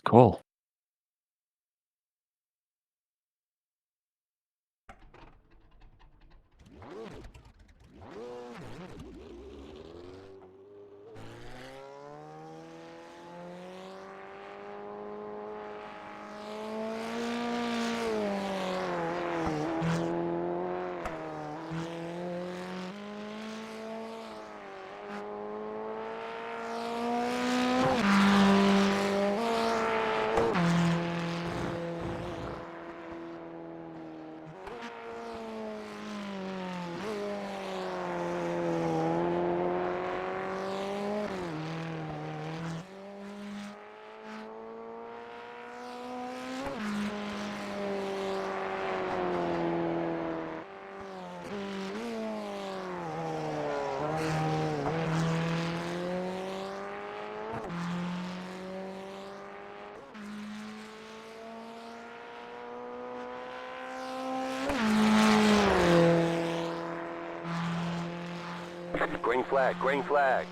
call. Green flag, green flag.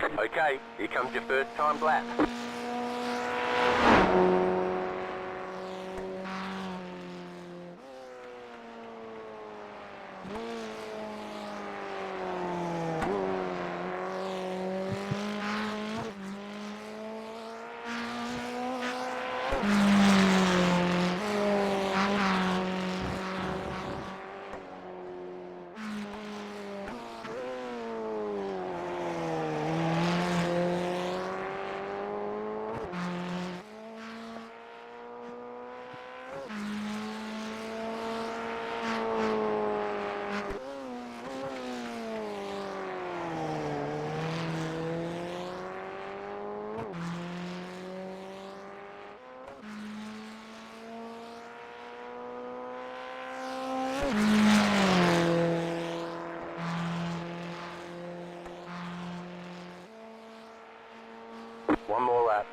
Okay, here comes your first time lap. One more lap.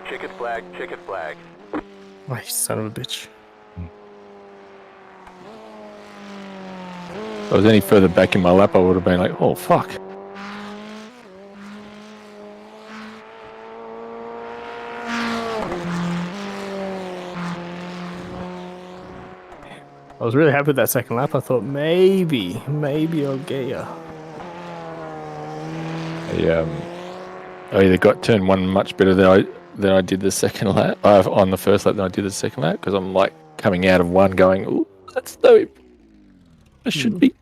Checkered flag, checkered flag. Oh, you son of a bitch. If I was any further back in my lap, I would have been like, oh, fuck. I was really happy with that second lap. I thought maybe I'll get ya. I either got turn one much better than I did the second lap, on the first lap than I did the second lap, because I'm like coming out of one going, ooh, that's dope. I should be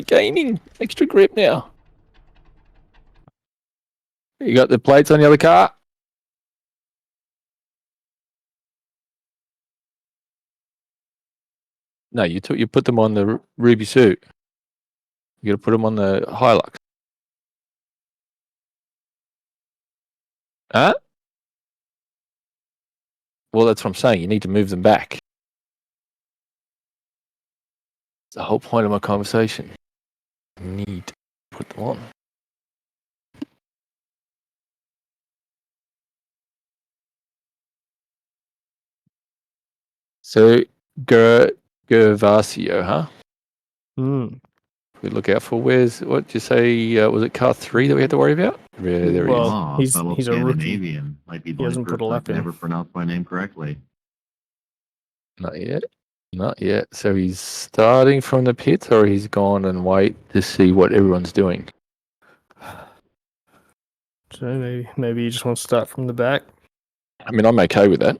gaining extra grip now. You got the plates on the other car? No, you put them on the Ruby suit. You got to put them on the Hilux. Huh? Well, that's what I'm saying. You need to move them back. It's the whole point of my conversation. You need to put them on. So, Gervasio, huh? We look out for. What did you say? Was it car 3 that we had to worry about? Yeah, there he is. Oh, he's fellow a rookie. Scandinavian. Might be the He only hasn't put a person lap I can in. ever pronounce my name correctly. Not yet. Not yet. So he's starting from the pits, or he's gone and wait to see what everyone's doing. So maybe you just want to start from the back. I mean, I'm okay with that.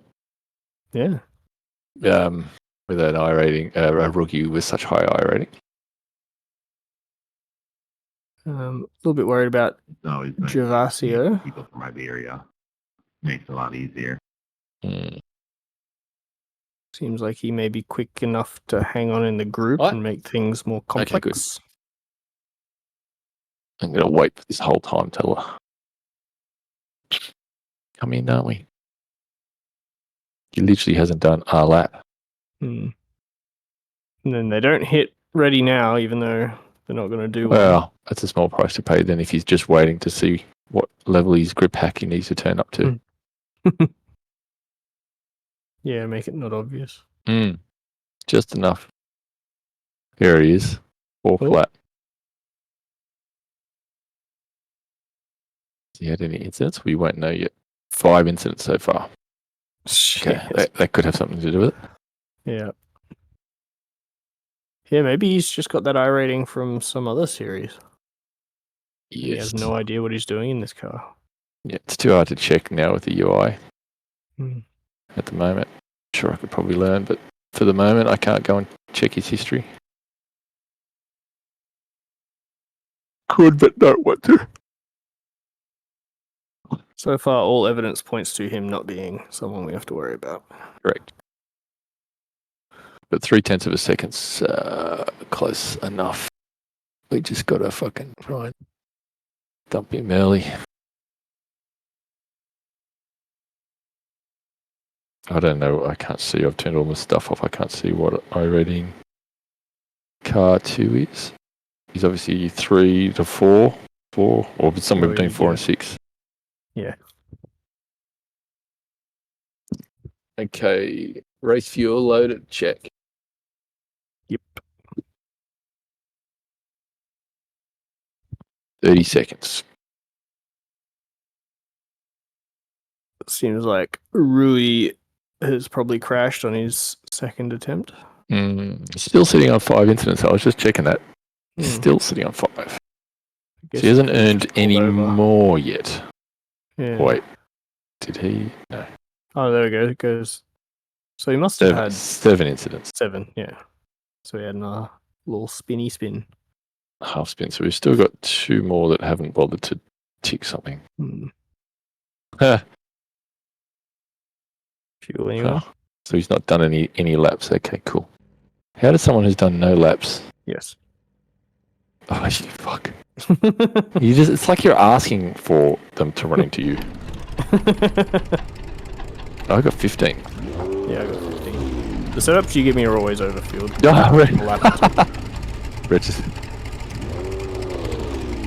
Yeah. With an I rating, a rookie with such high I rating. A little bit worried about So he's going Gervasio. people from Iberia. Makes it a lot easier. Mm. Seems like he may be quick enough to hang on in the group What? and make things more Okay, good. complex. I'm gonna wait for this whole time till come in, aren't we? He literally hasn't done a lap. Hmm. And then they don't hit ready now, even though they're not going to do Well, that's a small price to pay then if he's just waiting to see what level his grip hack he needs to turn up to. one. Yeah, make it not obvious. Just enough. There he is. Four Oh. flat. Has he had any incidents? We won't know yet. 5 incidents so far. Okay, Shit. that could have something to do with it. Yeah. Yeah, maybe he's just got that I rating from some other series. He Yes. has no idea what he's doing in this car. Yeah, it's too hard to check now with the UI Hmm. at the moment. Sure, I could probably learn, but for the moment, I can't go and check his history. Could, but don't want to. So far, all evidence points to him not being someone we have to worry about. Correct. But 0.3 of a second's close enough. We just got to fucking try and dump him early. I don't know. I can't see. I've turned all my stuff off. I can't see what I rating car 2 is. He's obviously 3 to 4, or somewhere between 4 and 6. Yeah. Okay. Race fuel loaded. Check. Yep. 30 seconds. Seems like Rui has probably crashed on his second attempt. Still sitting on 5 incidents. I was just checking that. Hmm. Still sitting on 5. I So guess he hasn't he earned pulled any over. more yet. Yeah. Wait. Did he? No. Oh, there we go. It goes. So he must have Seven, had 7 incidents. 7. Yeah. So he had another little spinny spin. Half spin. So we've still got 2 more that haven't bothered to tick something. Hmm. Huh. Fuel anyone? Oh, so he's not done any laps. Okay, cool. How does someone who's done no laps? Yes. Oh, you fuck. It's like you're asking for them to run into you. I got 15. Yeah, I got 15. The setups you give me are always overfilled.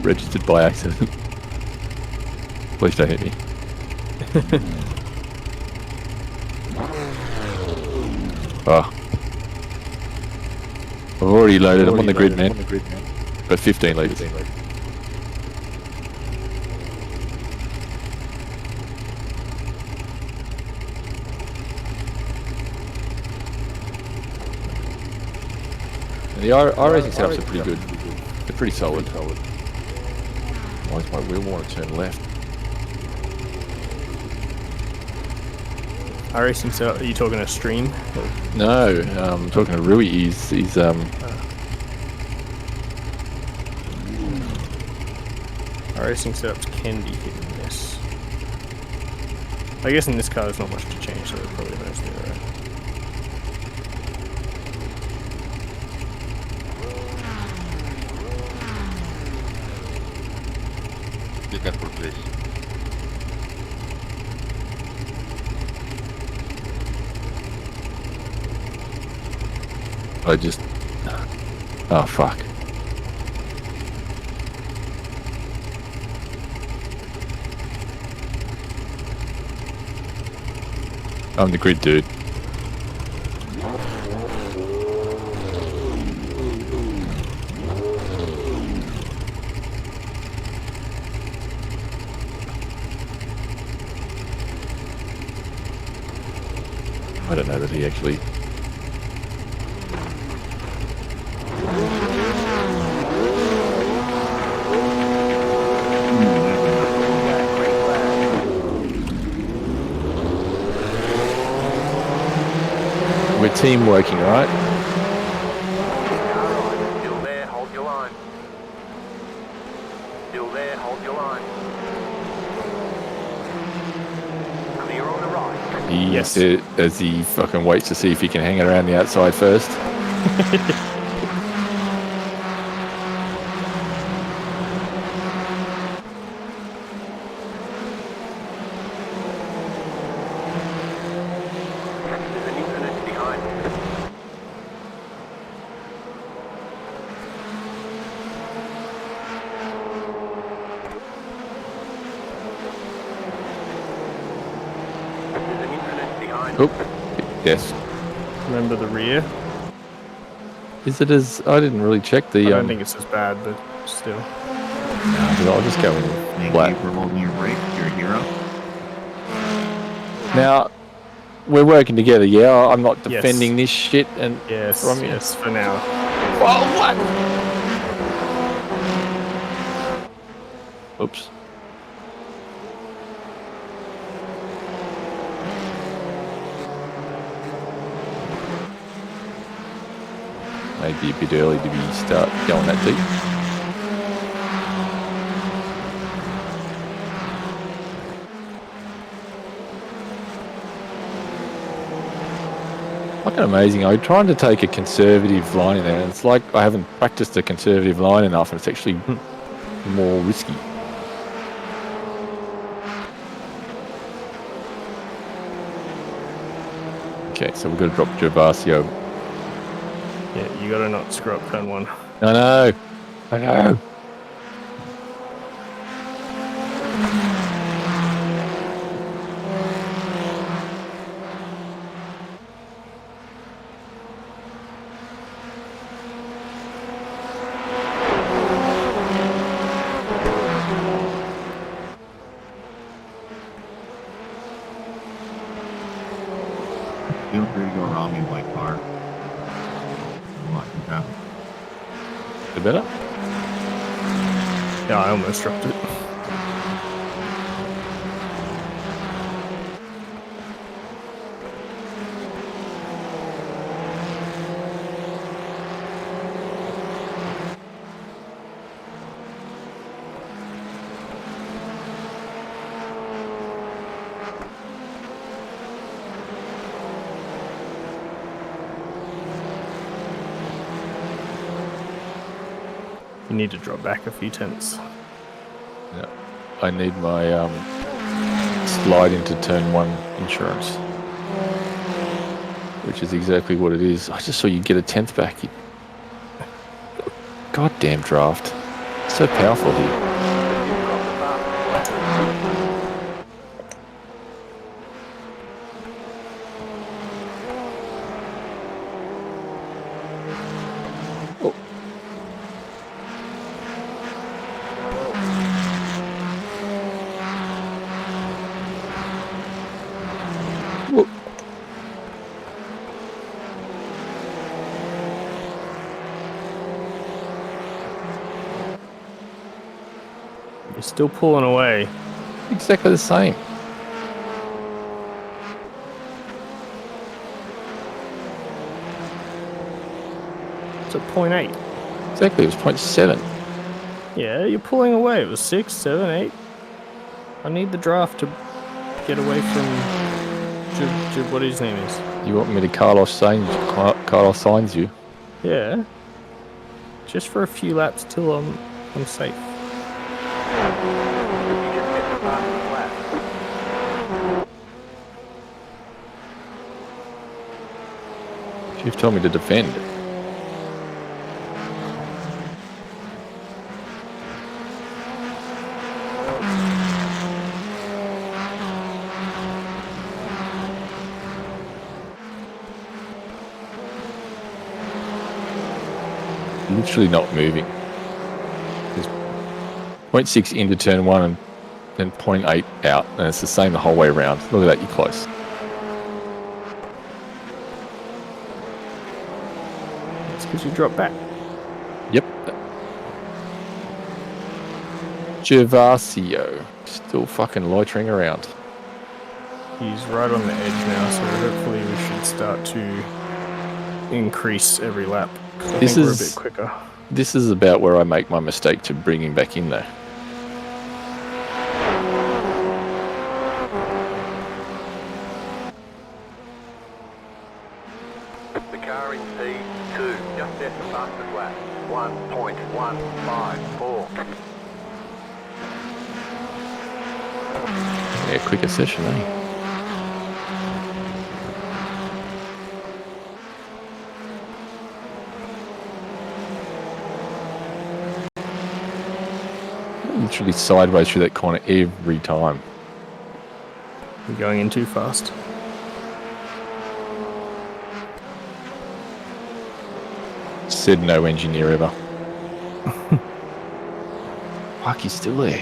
Registered by accident. Please don't hit me. Oh. I've already loaded. I'm on the grid, man. Got 15 litres. And the iRacing setups are pretty good. They're pretty solid. Why does my wheel want to turn left? iRacing setup, are you talking a stream? No, I'm talking to Rui. He's iRacing setups can be hit and miss. I guess in this car there's not much to change, so it probably knows the right. Be careful, please. I just. Oh fuck. I'm the grid dude. I don't know that he actually team working, right? Alright, still there, hold your line. Still there, hold your line. Clear on the right. Yes. As he fucking waits to see if he can hang it around the outside first. There's an infinite behind. There's an infinite behind. Oop. Yes. Remember the rear? Is it as... I didn't really check the... I don't think it's as bad, but still. but I'll just go with Thank black. you for holding your brakes. You're a hero. Now, we're working together, yeah? I'm not Yes. defending this shit and... Yes, From you. yes, for now. Oh, what? Oops. Maybe a bit early to be start going that deep. Fucking amazing. I'm trying to take a conservative line in there, and it's like I haven't practiced a conservative line enough, and it's actually more risky. Okay, so we've got to drop Gervasio. Yeah, you gotta not screw up turn one. I know. I know. Feel free to go around me in my car. Watching traffic. The better? Yeah, I almost dropped it. You need to drop back a few tenths. Yeah. I need my slide into turn one insurance, which is exactly what it is. I just saw you get a tenth back. You... Goddamn draft. So powerful here. Oh. Whoa. You're still pulling away. Exactly the same. It's at 0.8. Exactly, it was 0.7. Yeah, you're pulling away. It was 6, 7, 8. I need the draft to get away from what his name is. You want me to Carlos Sainz you? Yeah. Just for a few laps till I'm safe. You just hit the fastest lap. You've told me to defend. Literally not moving. There's 0.6 into turn one and then 0.8 out, and it's the same the whole way around. Look at that, you're close. It's because you dropped back. Yep. Gervasio still fucking loitering around. He's right on the edge now, so hopefully we should start to increase every lap. 'Cause I This think we're a is- bit quicker. This is about where I make my mistake to bring him back in, though. The car in P2 just set the fastest lap. 1.154. Yeah, quicker session, eh? Literally sideways through that corner every time. We're going in too fast. Said no engineer ever. Fuck, he's still there.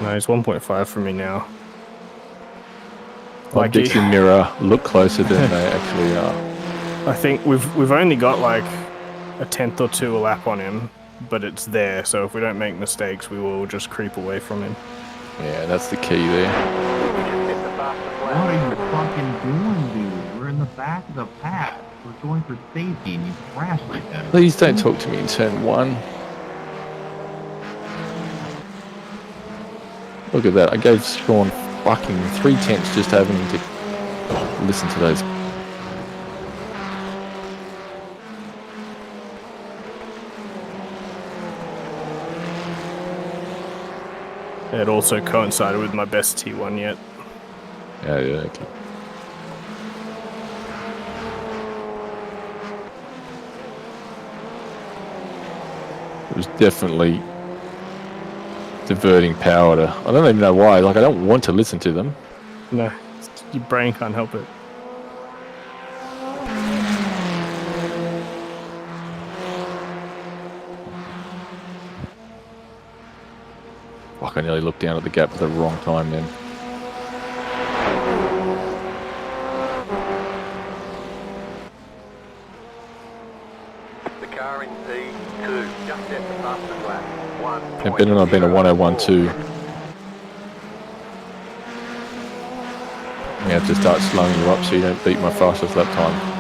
No, he's 1.5 from me now. Objects he- in mirror look closer than they actually are. I think we've only got like a tenth or two a lap on him, but it's there. So if we don't make mistakes, we will just creep away from him. Yeah, that's the key there. We just set the fastest What lap. are you fucking doing, dude? We're in the back of the pack. We're going for safety and you crash like that. Please don't talk to me in turn 1. Look at that. I gave Sean fucking 3/10 just having to listen to those. It also coincided with my best T1 yet. Yeah, yeah, okay. It was definitely diverting power to. I don't even know why. Like, I don't want to listen to them. No, your brain can't help it. Fuck, I nearly looked down at the gap at the wrong time then. The car in P2 just set the fastest lap. And Ben and I've been a 101.2. I have to start slowing you up so you don't beat my fastest lap time.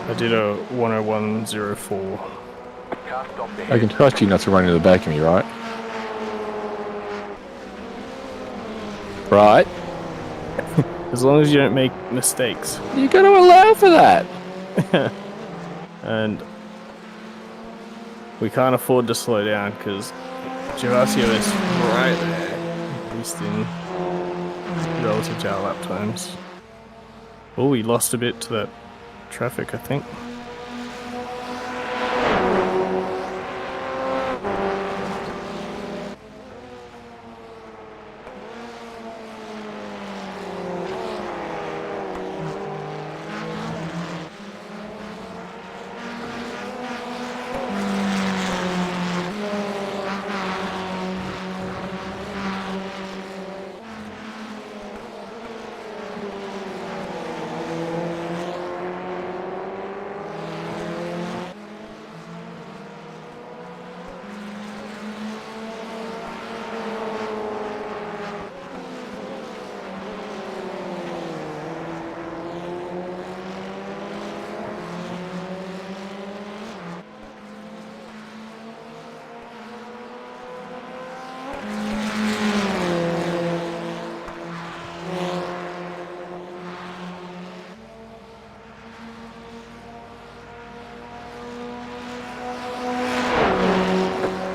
I did a 101.04. Car stopped I ahead. can trust you not to run into the back of me, right? Right? As long as you don't make mistakes. You got to allow for that. And we can't afford to slow down because Gervasio is right there, at least in relative to our lap times. Oh, we lost a bit to that traffic, I think.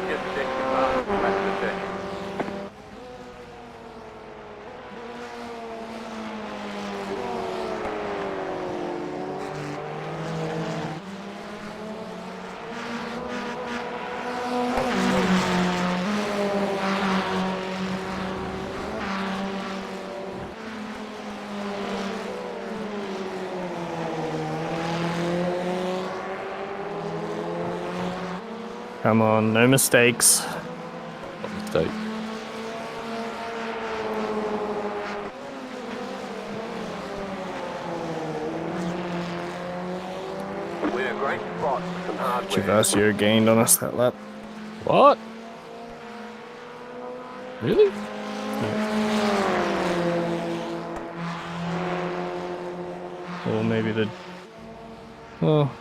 Just set the fastest lap of the session. Come on, no mistakes. Mistake. We're in a great spot for some hardware. Gervasio gained on us that lap. What? Really? Or maybe well,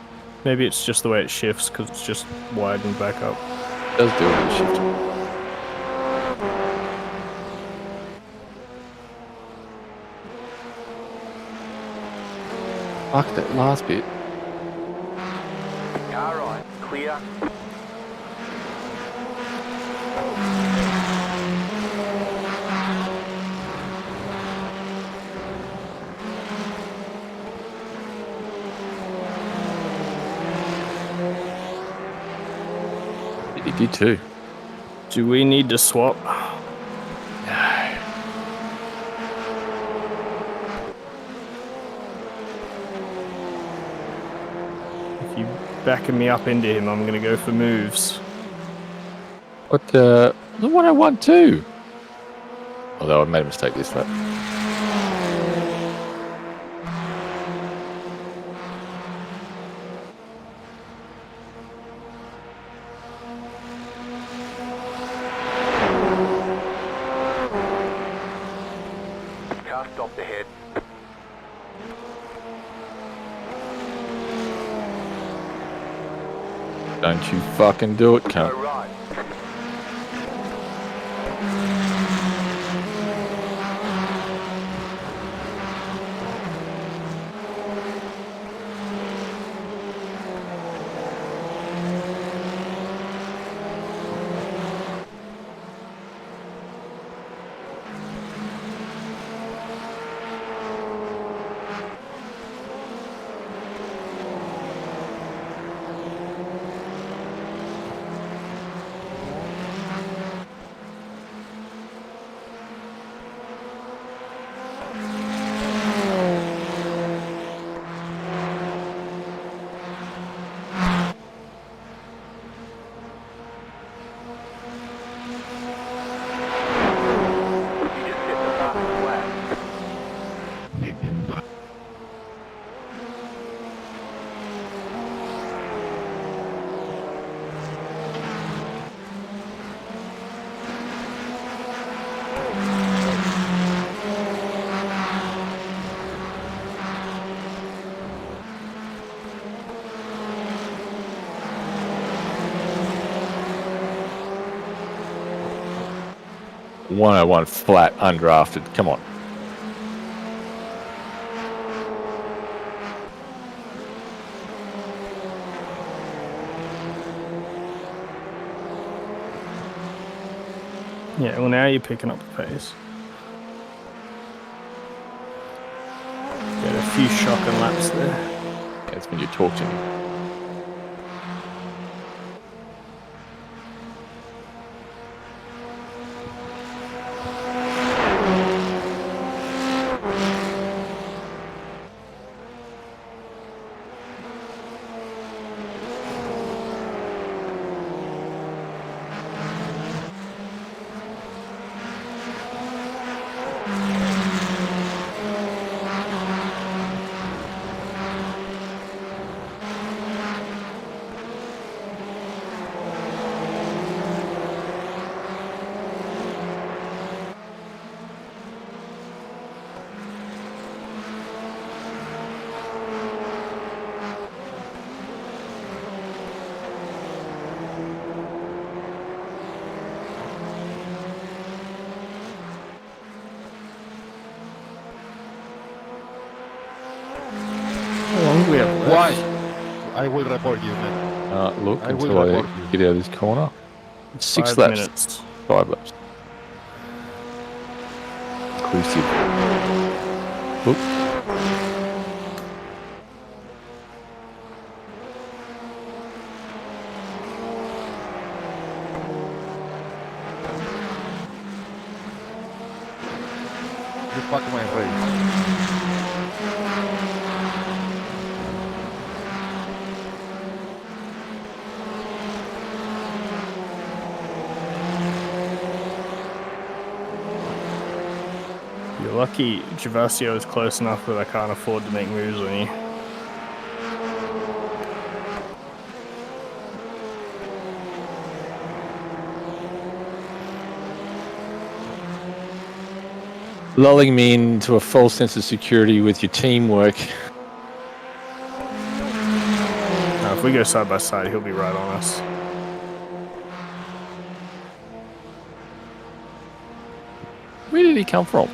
maybe it's just the way it shifts because it's just widened back up. It does do a bit of shifting. Fuck that last bit. Car right, clear. He did too. Do we need to swap? No. If you backing me up into him, I'm gonna go for moves. What the 101 too? Although I made a mistake this lap. Car stopped ahead. Don't you fucking do it, Go cunt. right. You just hit the fastest lap. Yeah. 101 flat, undrafted. Come on. Yeah, well now you're picking up the pace. Get a few shocking laps there. That's when you talk to me. How long do we have left? Why? I will report you, man. Look I will until I report you. get out of this corner. 6 5 laps. minutes. 5 laps. Inclusive. Oop. You fucked my race. You're lucky Gervasio is close enough that I can't afford to make moves on you. lulling me into a false sense of security with your teamwork. Now, if we go side by side, he'll be right on us. Where did he come from?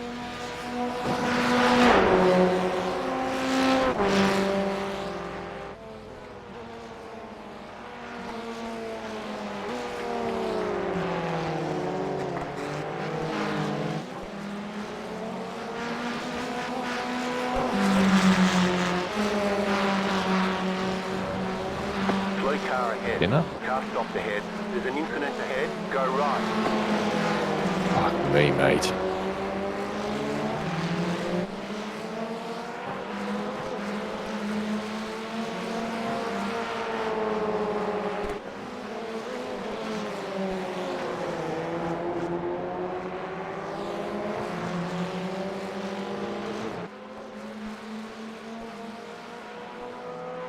Slow car ahead. Dinner? Car stopped ahead. There's an incident ahead. Go right. Fuck me, mate.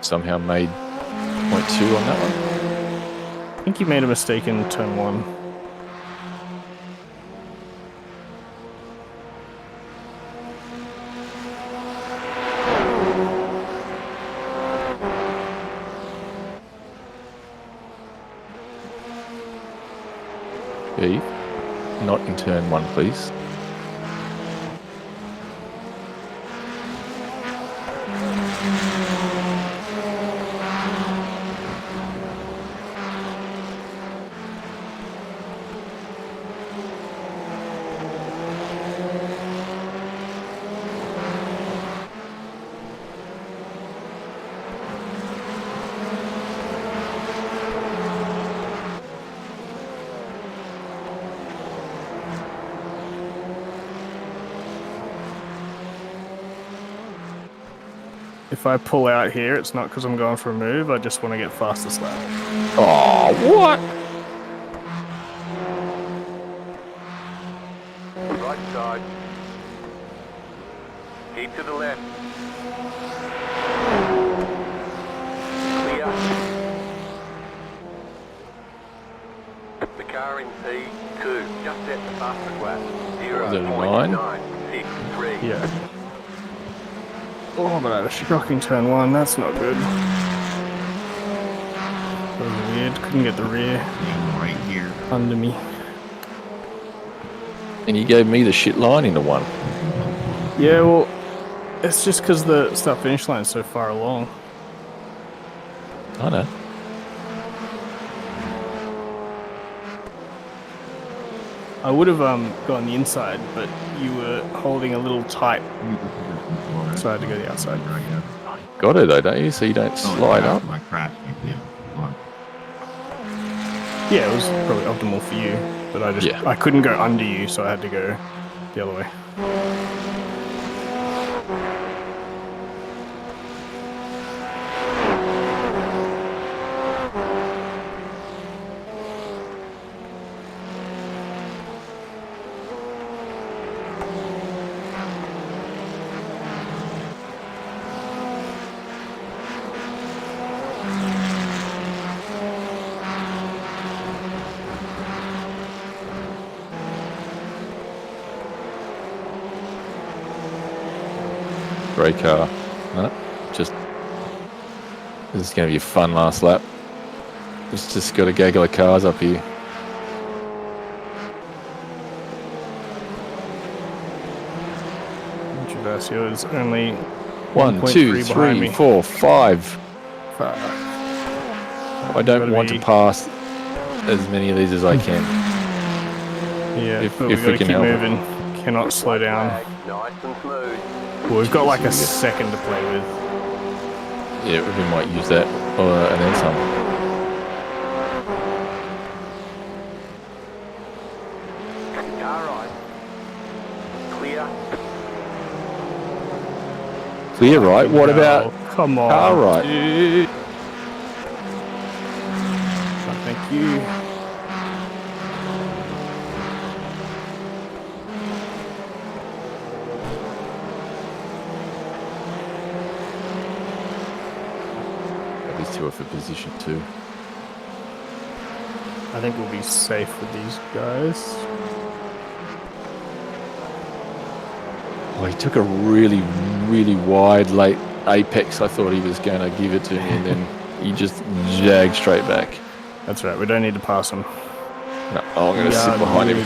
Somehow made 0.2 on that one. I think you made a mistake in turn 1. Steve, not in turn 1, please. If I pull out here, it's not because I'm going for a move, I just want to get fastest lap. Oh, what? Right side. Keep to the left. Clear. The car in P2. Just set the fastest lap. 0.963. Yeah. Oh, but I had a shocking turn 1, that's not good. That was weird, couldn't get the rear Being right here. under me. And you gave me the shit line into one. Yeah, well, it's just because the start finish line's so far along. I know. I would have gone the inside, but you were holding a little tight, so I had to go the outside. Got it though, don't you? So you don't slide up. My crash. Yeah. Come on. Yeah, it was probably optimal for you, but I couldn't go under you, so I had to go the other way. Great car. No, just this is going to be a fun last lap. It's just got a gaggle of cars up here. Gervasio is only 1, 2, 1.3 behind 3, me. 4, 5. Fuck. I don't want to be- pass as many of these as I can. Yeah, if but we we gotta can keep help it. moving. Cannot slow down. Nice and smooth. Well, we've got like a second to play with. Yeah, we might use that and then some. Car right. Clear. Clear right. What about Oh, come on, car right? dude. Oh, thank you. These two are for position 2. I think we'll be safe with these guys. he took a really, really wide late apex. I thought he was going to give it to me, and then he just jagged straight back. That's right. We don't need to pass him. No, I'm going to sit behind him.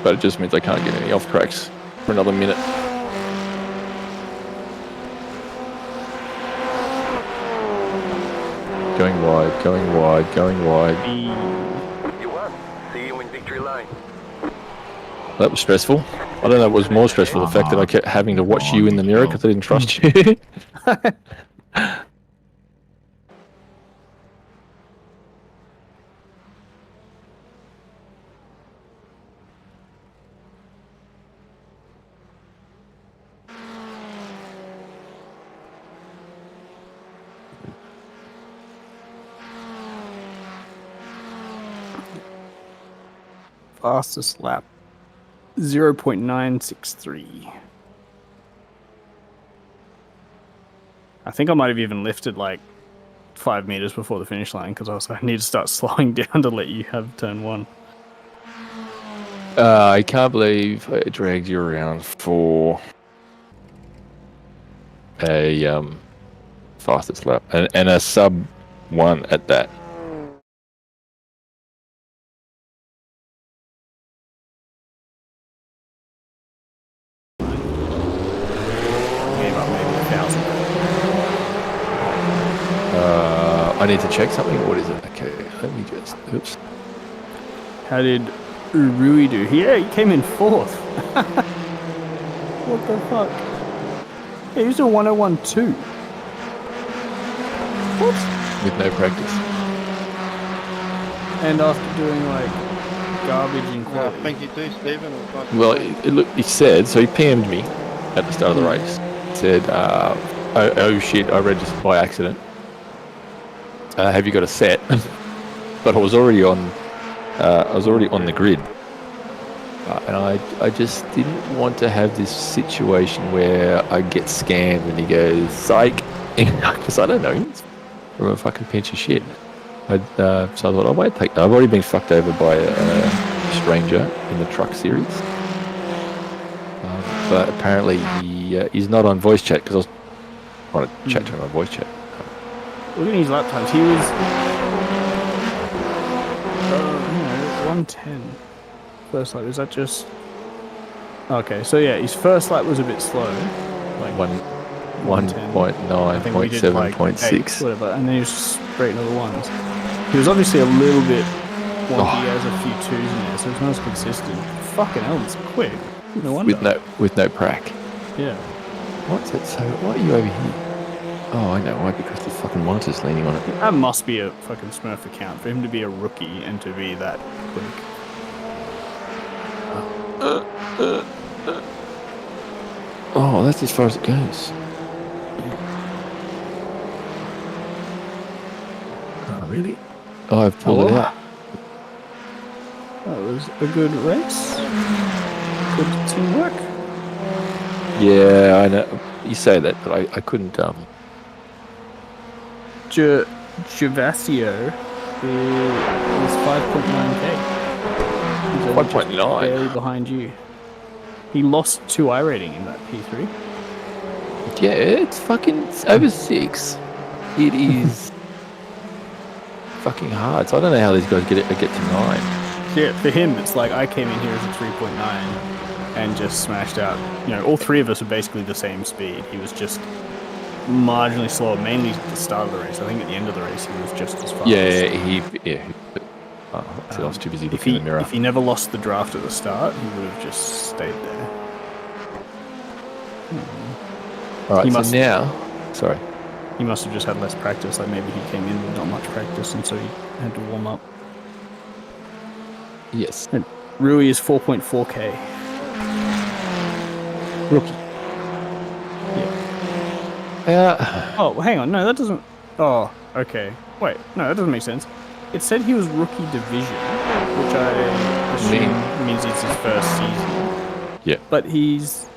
But it just means I can't get any off cracks for another minute. Going wide, going wide, going wide. You won. See you in victory lane. That was stressful. I don't know what was more stressful, the fact that I kept having to watch you in the mirror because I didn't trust you. Fastest lap 0.963. I think I might have even lifted like 5 meters before the finish line because I was like, I need to start slowing down to let you have turn one. I can't believe I dragged you around for a fastest lap and a sub 1 at that. Gave up maybe 1,000. I need to check something. What is it? Okay, let me just. Oops. How did Rui do? Yeah, he came in fourth. What the fuck? Yeah, he was a 101 too. What? With no practice. And after doing like garbage in I quality. think you do, Stephen. Well, he said, so he PM'd me at the start of the race. Said, oh shit, I read this by accident. Have you got a set? But I was already on the grid. And I just didn't want to have this situation where I get scanned and he goes, psych, because I don't know him from a fucking pinch of shit. So I thought, oh wait, I've already been fucked over by a stranger in the truck series. But apparently he's not on voice chat because I was trying to chat to him on voice chat. Look at his lap times. He was 110. First lap, is that just... Okay, so yeah, his first lap was a bit slow. Like 1.9.7.6. Whatever, and then he was straight into the ones. He was obviously a little bit wonky, he has a few twos in there, so it's not as consistent. Fucking hell, it's quick. No wonder. With no prac. Yeah. What's it? So why are you over here? Oh, I know why. Because the fucking monitor's leaning on it. That must be a fucking Smurf account for him to be a rookie and to be that quick. Oh, that's as far as it goes. Oh, really? Oh, I've pulled it out. That was a good race. Good teamwork. Yeah, I know. You say that, but I couldn't. Gervasio is 5.9k. 5.9. Barely behind you. He lost 2 iRating in that P3. Yeah, it's over 6. It is fucking hard. So I don't know how these guys get to 9. Yeah, for him, it's like I came in here as a 3.9 and just smashed out. You know, all 3 of us are basically the same speed. He was just marginally slower, mainly at the start of the race. I think at the end of the race, he was just as fast. I was too busy looking in the mirror. If he never lost the draft at the start, he would have just stayed there. All right, now... Sorry. He must have just had less practice. Like maybe he came in with not much practice, and so he had to warm up. Yes. And Rui is 4.4k. Rookie. Yeah. Oh, hang on. No, that doesn't... Oh, okay. Wait, no, that doesn't make sense. It said he was rookie division, which I assume means it's his first season. Yeah. But he's...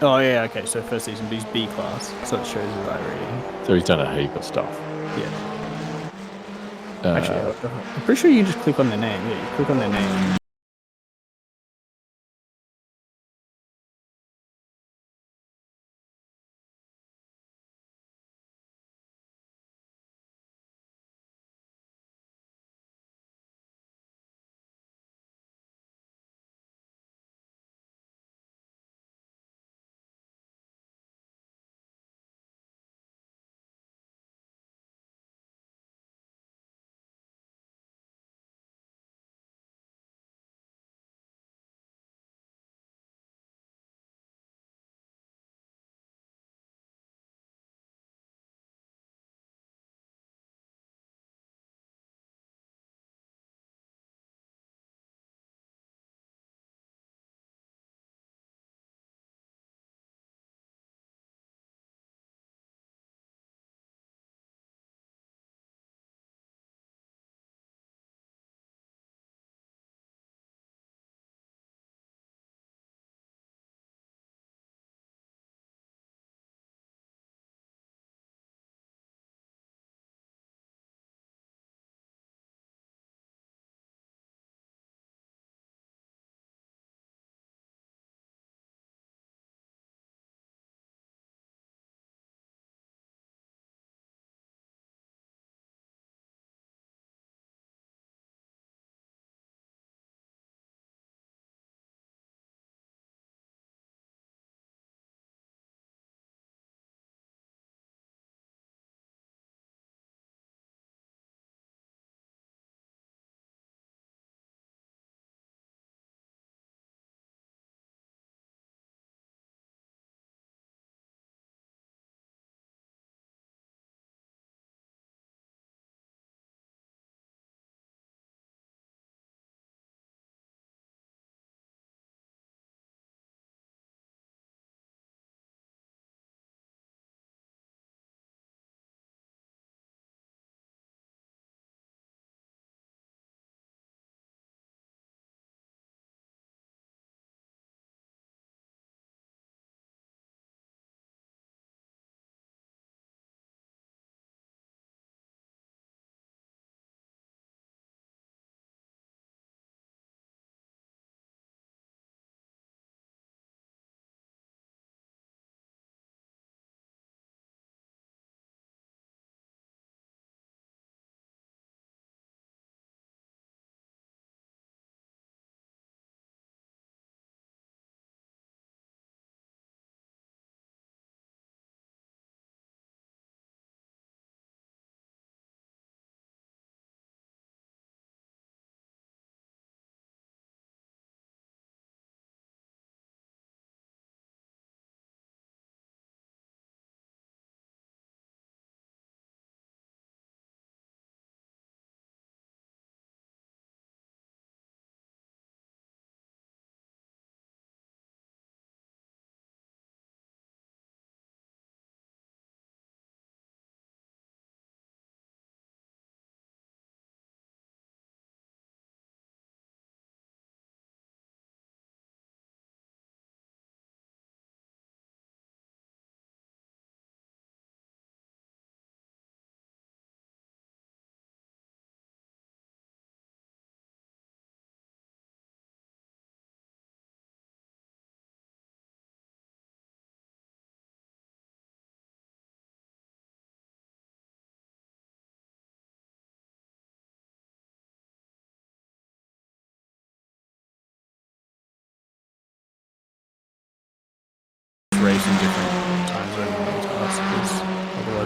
Oh, yeah, okay, so first season, but he's B class, so it shows his iRating. So he's done a heap of stuff. Yeah. Actually, I'm pretty sure you just click on their name. Yeah, you click on their name.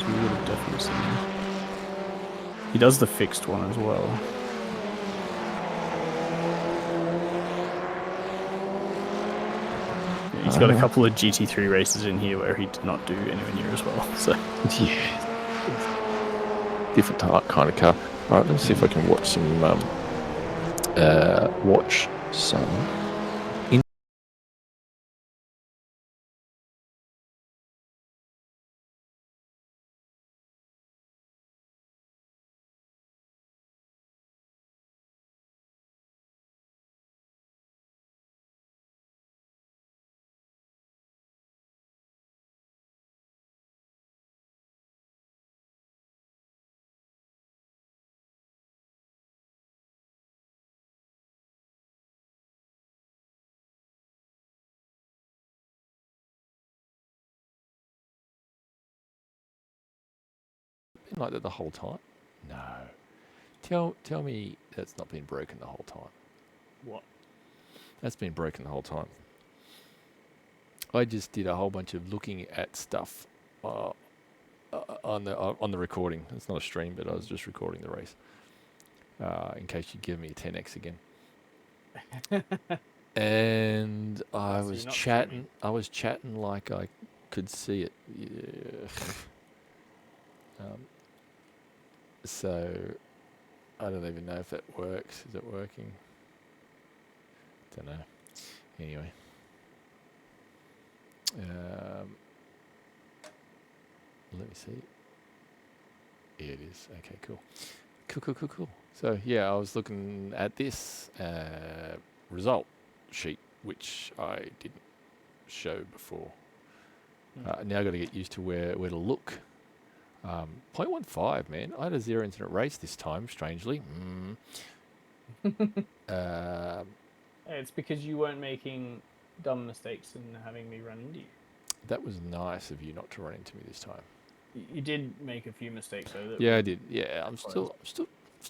otherwise we would have definitely seen him. He does the fixed one as well. Yeah, he's got a couple of GT3 races in here where he did not do anywhere near as well. So Yeah. Different kind of car. Alright, let's see if I can watch some been like that the whole time? No. Tell me that's not been broken the whole time. what? That's been broken the whole time. I just did a whole bunch of looking at stuff on the recording. It's not a stream, but I was just recording the race. In case you give me a 10x again. And I So was you're not chatting. streaming? I was chatting like I could see it. Yeah. So I don't even know if it works. Is it working? Don't know. Anyway. Let me see. Yeah, it is. Okay, cool. Cool. So yeah, I was looking at this result sheet, which I didn't show before. Now I've got to get used to where to look. 0.15, man. I had a zero incident race this time, strangely. It's because you weren't making dumb mistakes and having me run into you. That was nice of you not to run into me this time. You did make a few mistakes though. Yeah, I did. Yeah, I'm still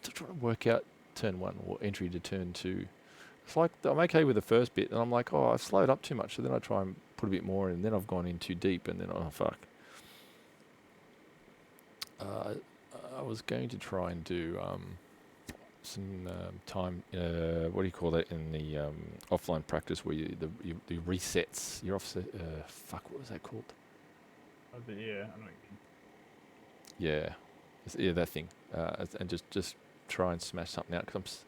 trying to work out turn 1 or entry to turn 2. It's like I'm okay with the first bit, and I'm like, oh, I've slowed up too much. So then I try and put a bit more in, and then I've gone in too deep, and then oh fuck. I was going to try and do some time. What do you call that in the offline practice where the resets your offset? Fuck, what was that called? But yeah, I know what you mean. Yeah, yeah, that thing, and just try and smash something out because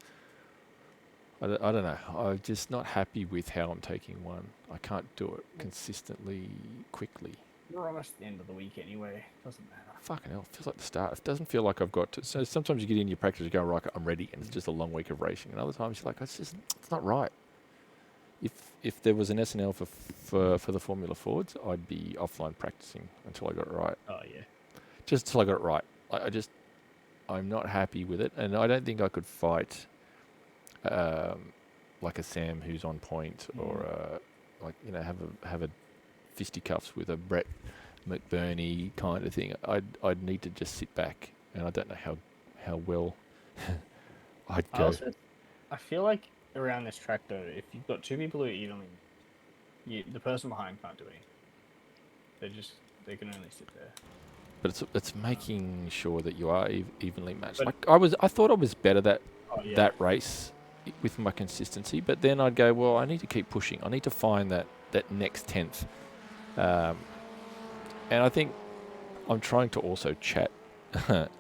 I don't know. I'm just not happy with how I'm taking one. I can't do it consistently, quickly. We're almost at the end of the week anyway. Doesn't matter. Fucking hell, it feels like the start. It doesn't feel like I've got to. So sometimes you get in your practice, you go, right, I'm ready, and it's just a long week of racing. And other times you're like, it's not right. If there was an SNL for the Formula Fords, I'd be offline practicing until I got it right. Oh yeah. Just until I got it right. I'm not happy with it, and I don't think I could fight like a Sam who's on point, or have a fisticuffs with a Brett McBurney kind of thing. I'd need to just sit back, and I don't know how well I'd go. I feel like around this track though, if you've got two people who are evenly, the person behind can't do anything. They can only sit there. But it's making sure that you are evenly matched. But like I thought I was better that race with my consistency, but then I'd go, well, I need to keep pushing. I need to find that next 10th. And I think I'm trying to also chat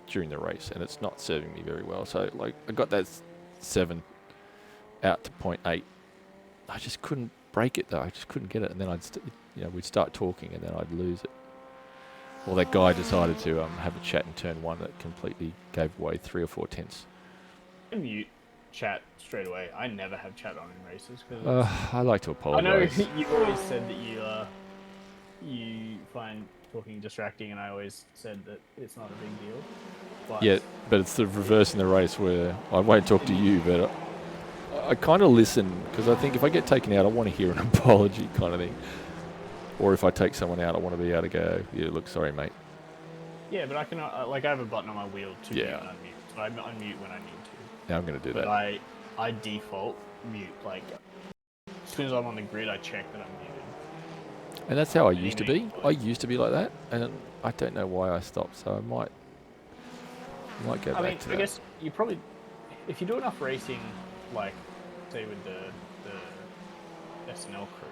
during the race, and it's not serving me very well. So like I got that 7 out to 0.8. I just couldn't break it though. I just couldn't get it, and then we'd start talking, and then I'd lose it. Or that guy decided to have a chat in turn 1 that completely gave away 3 or 4 tenths. I mute chat straight away. I never have chat on in races because I like to apologise. I know you always said that you find talking distracting, and I always said that it's not a big deal. But yeah, but it's the reverse in the race where I won't talk to you, but I kind of listen because I think if I get taken out, I want to hear an apology kind of thing. Or if I take someone out, I want to be able to go, yeah, look, sorry, mate. Yeah, but I can I have a button on my wheel to mute and unmute. So I unmute when I need to. Now I'm going to do that. But I default mute. Like as soon as I'm on the grid, I check that I'm muted. And that's how I And he used to made be. it I work. used to be like that, and I don't know why I stopped. So I might go I back mean, to I that. guess you probably, if you do enough racing, like say with the SNL crew,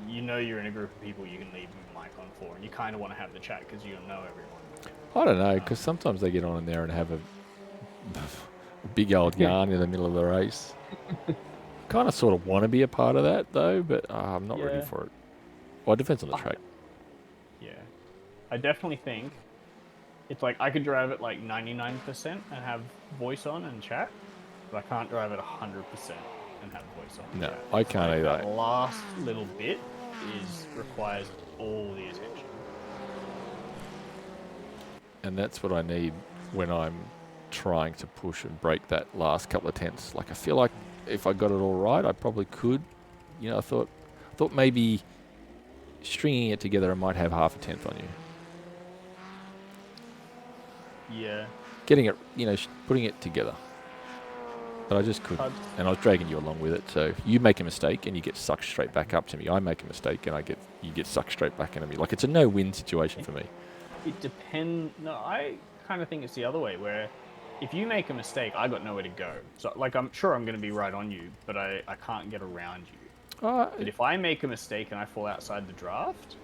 you know you're in a group of people you can leave your mic on for, and you kind of want to have the chat because you know everyone. I don't know, because sometimes they get on in there and have a big old yarn in the middle of the race. Kind of sort of want to be a part of that though, but I'm not ready Yeah. for it. Well, it depends on the track. Yeah, I definitely think it's like I could drive it like 99% and have voice on and chat, but I can't drive it 100% and have voice on and No, chat. I It's can't like either. that last little bit requires all the attention. And that's what I need when I'm trying to push and break that last couple of tenths. Like I feel like if I got it all right, I probably could. You know, I thought maybe stringing it together, I might have half a tenth on you. Yeah, Getting it, you know, putting it together. But I just couldn't. And I was dragging you along with it. So you make a mistake and you get sucked straight back up to me. I make a mistake and you get sucked straight back into me. Like it's a no-win situation for me. it depends. No, I kind of think it's the other way where if you make a mistake, I got nowhere to go. So like I'm sure I'm going to be right on you, but I can't get around you. But if I make a mistake and I fall outside the draft,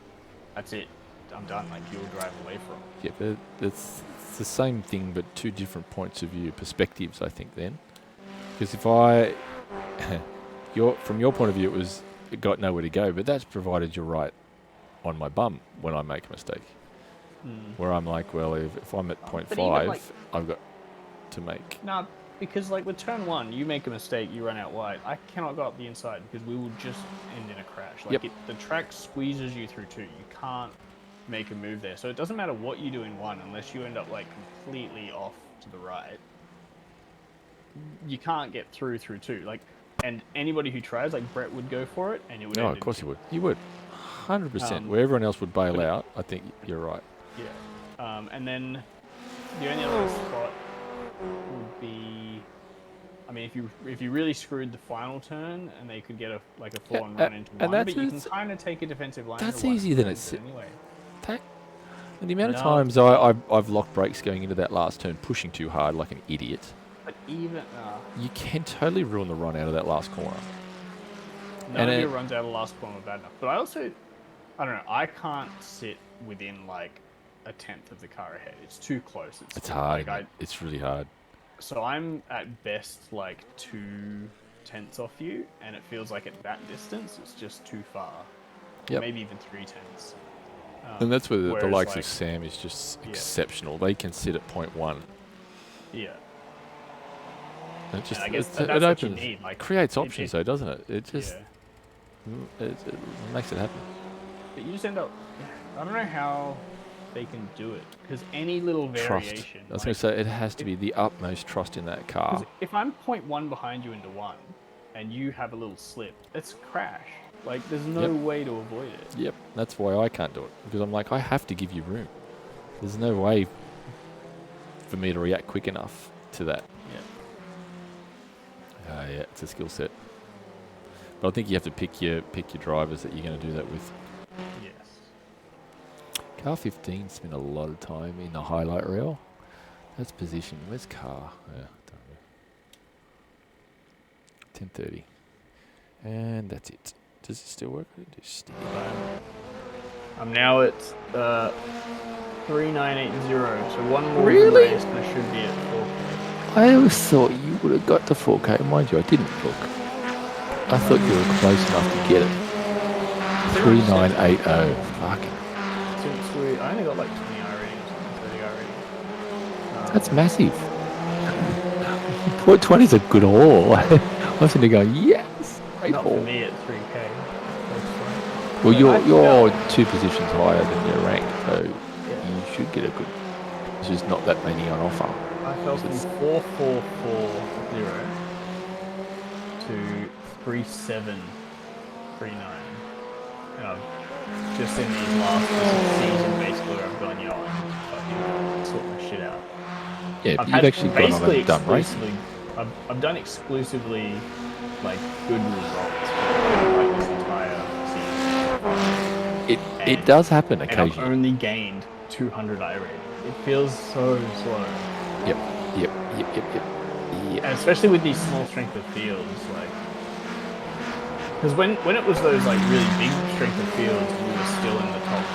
that's it. I'm done. Like you'll drive away from it. Yeah, but it's the same thing, but two different points of view, perspectives. I think then, because if from your point of view, it got nowhere to go, but that's provided you're right on my bum when I make a mistake. Where I'm like, well, if I'm at 0.5, like- I've got to make. No, because like with turn one, you make a mistake, you run out wide. I cannot go up the inside because we will just end in a crash. Like Yep. the track squeezes you through two. You can't make a move there. So it doesn't matter what you do in one unless you end up like completely off to the right. You can't get through two. Like, and anybody who tries, like Brett would go for it, and it would. No, end of course in you would. You would. 100%. Where everyone else would bail out, I think you're right. Yeah. And then the only other spot would be, I mean, if you really screwed the final turn and they could get a full on run into and one, that's but you can it's- kind of take a defensive line. that's into one easier than and it's- anyway. And the amount of No. times I've locked brakes going into that last turn, pushing too hard like an idiot, But even you can totally ruin the run out of that last corner. none And of it- your runs out of the last corner are bad enough. But I also, I don't know, I can't sit within like a tenth of the car ahead. It's too close. It's hard. Like, It's really hard. So I'm at best like 2/10 off you, and it feels like at that distance it's just too far. Yep. Maybe even 3/10. And that's where the whereas, likes like, of Sam is just Yeah. exceptional. They can sit at 0.1. Yeah. And it just I guess it that's what you opens, need, like, creates it- options though, doesn't it? It just Yeah. it makes it happen. But you just end up. I don't know how they can do it because any little Trust. variation. I was going to say it has to be the utmost trust in that car. 'cause if I'm 0.1 behind you into one, and you have a little slip, it's crash. Like there's no Yep. way to avoid it. Yep, that's why I can't do it because I'm like I have to give you room. There's no way for me to react quick enough to that. Yeah. Yeah, it's a skill set. But I think you have to pick your drivers that you're going to do that with. Yes. Car 15 spent a lot of time in the highlight reel. That's position. Where's car? Yeah, don't know. 10:30, and that's it. Does it still work? It is still. I'm now at 3980. So one more Really? race, and I should be at 4K. I always thought you would have got to 4K. Mind you, I didn't look. I thought you were close enough to get it. 3980. Fucking. Since I only got like 20 I rating or something, 30 I rating. That's massive. 420 is a good haul. I was going to go, yes, great Not for haul. me at 3K. Well, I you're felt- 2 positions higher than your rank, so you should get a good. There's just not that many on offer. I fell from 4440 to 3739. And I've just in these last season basically where I've gone, you know, I'm fucking sort my shit out. Yeah, I've but you've actually gone on basically and done racing. exclusively, I've done exclusively like good results for like this entire season. It does happen and I've occasionally. only gained 200 I rating. It feels so slow. Yep. And especially with these small strength of fields, like, because when it was those like really big strength of fields, we were still in the top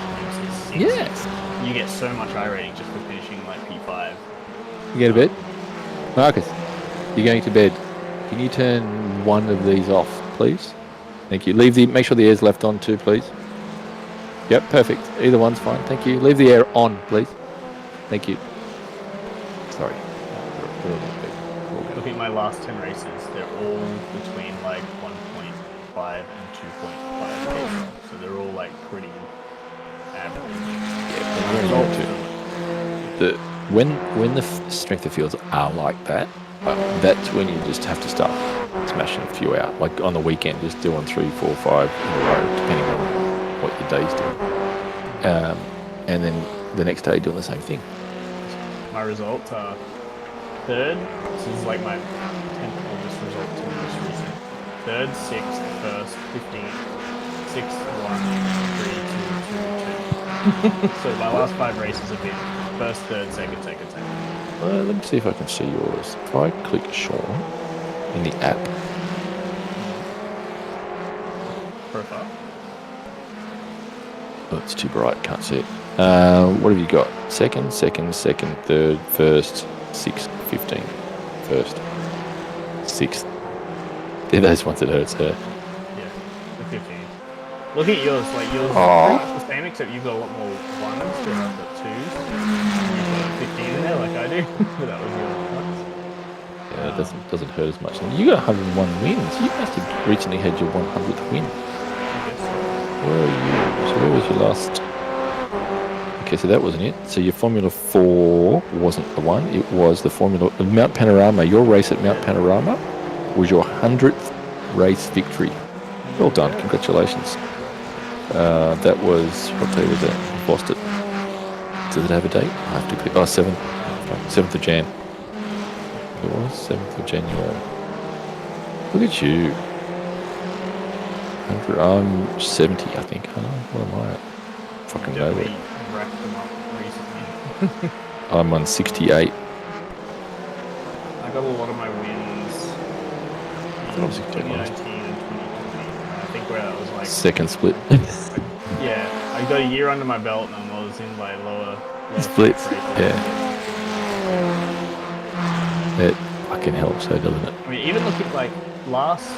6. Yes. You get so much I rating just for finishing like P5. You go to bed? Marcus, you're going to bed. Can you turn one of these off, please? Thank you. Make sure the air's left on too, please. Yep, perfect. Either one's fine. Thank you. Leave the air on, please. Thank you. Sorry. Looking at my last 10 races, they're all between like 1.5 and 2.5 so they're all like pretty average. When the strength of fields are like that, that's when you just have to start smashing a few out. Like on the weekend, just doing 3, 4, 5 in a row, depending on what your day's doing. And then the next day doing the same thing. My results are 3rd. This is like my 10th oldest result to the most recent. 3rd, 6th, 1st, 15th, 6th, 1, 3, 2, 2, 2. So my last 5 races have been 1st, 3rd, 2nd, 2nd, 2nd. Let me see if I can see yours. If I click Sean in the app. Profile. Oh, it's too bright. Can't see it. What have you got? 2nd, 3rd, 1st, 6th, 15th, 1st, 6th. They're those ones that hurts her. Yeah, the 15th. Looking at yours, like yours is pretty much the same, except you've got a lot more 1s, where I've got 2s. You've got a 15 in there, like I do. But that was your 1s. Yeah, it doesn't hurt as much. And you got 101 wins. You must have recently had your 100th win. I guess so. Where are you? So where was your last? Okay, so that wasn't it. So your Formula 4 wasn't the one. It was the Mount Panorama. Your race at Mount Panorama was your 100th race victory. Well done. Congratulations. That was, what day was that? I've lost it. Does it have a date? I have to click. Oh, 7th of Jan. It was 7th of January. Look at you. 100. I'm 70, I think. Oh, what am I at? Fucking Definitely nowhere. racked them up recently. I'm on 68. I got a lot of my wins in 2019 and 2020. I think where that was like Second split. yeah, I got a year under my belt and I was in like lower Splits. races. Yeah. It fucking helps, though, doesn't it? I mean, even looking like last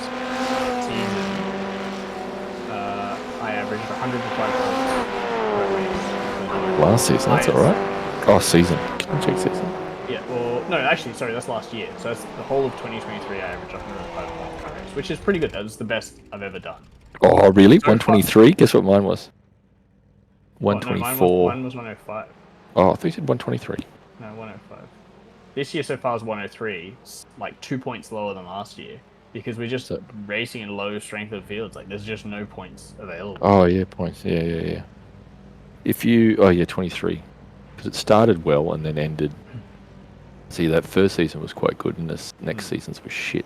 season, I averaged 105 points per race. Last season, that's alright. Oh, season. Can you check season? Yeah, well, no, actually, sorry, that's last year. So that's the whole of 2023. I averaged 105 points per race, which is pretty good. That was the best I've ever done. Oh, really? So 123? Guess what mine was? Oh, no, 124. mine was 105. Oh, I thought you said 123. No, 105. This year so far is 103, like 2 points lower than last year, because we're just racing in low strength of fields. Like, there's just no points available. Oh, yeah, points. Yeah. If you... Oh, yeah, 23. Because it started well and then ended... See, that first season was quite good and this next season's was shit.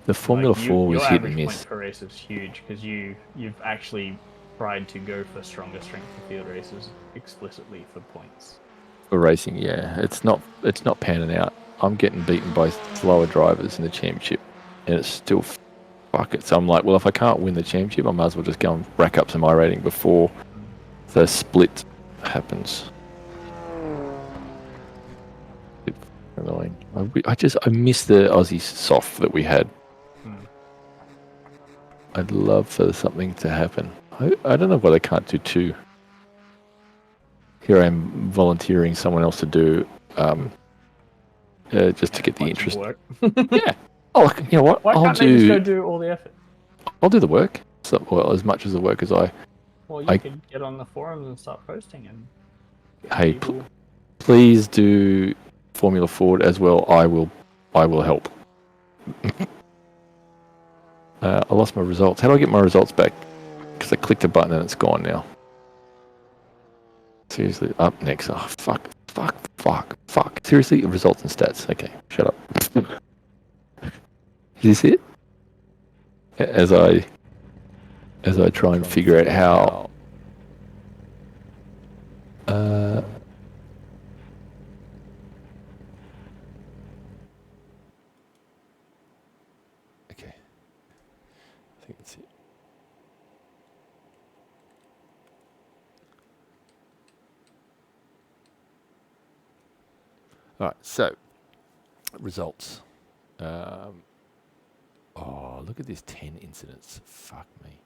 The Formula 4 was hit and Your average miss. points per race is huge, because you've actually tried to go for stronger strength of field races explicitly for points. For racing, yeah. It's not panning out. I'm getting beaten by slower drivers in the championship and it's still fuck it. So I'm like, well, if I can't win the championship, I might as well just go and rack up some I rating before the split happens. It's annoying. I miss the Aussie soft that we had. I'd love for something to happen. I don't know why they can't do 2. Here I am volunteering someone else to do, just to get the interest. Work. Yeah. Oh, you know what? Why can't they just go do all the effort? I'll do the work. So, well, as much as the work as I. Well, you could get on the forums and start posting and. Hey, please do Formula Ford as well. I will help. I lost my results. How do I get my results back? Because I clicked a button and it's gone now. Seriously, up next. Oh, fuck. Seriously, results and stats. Okay, shut up. Is this it? As I try and figure out how Okay. I think that's it. All right, so results. Oh, look at this 10 incidents. Fuck me.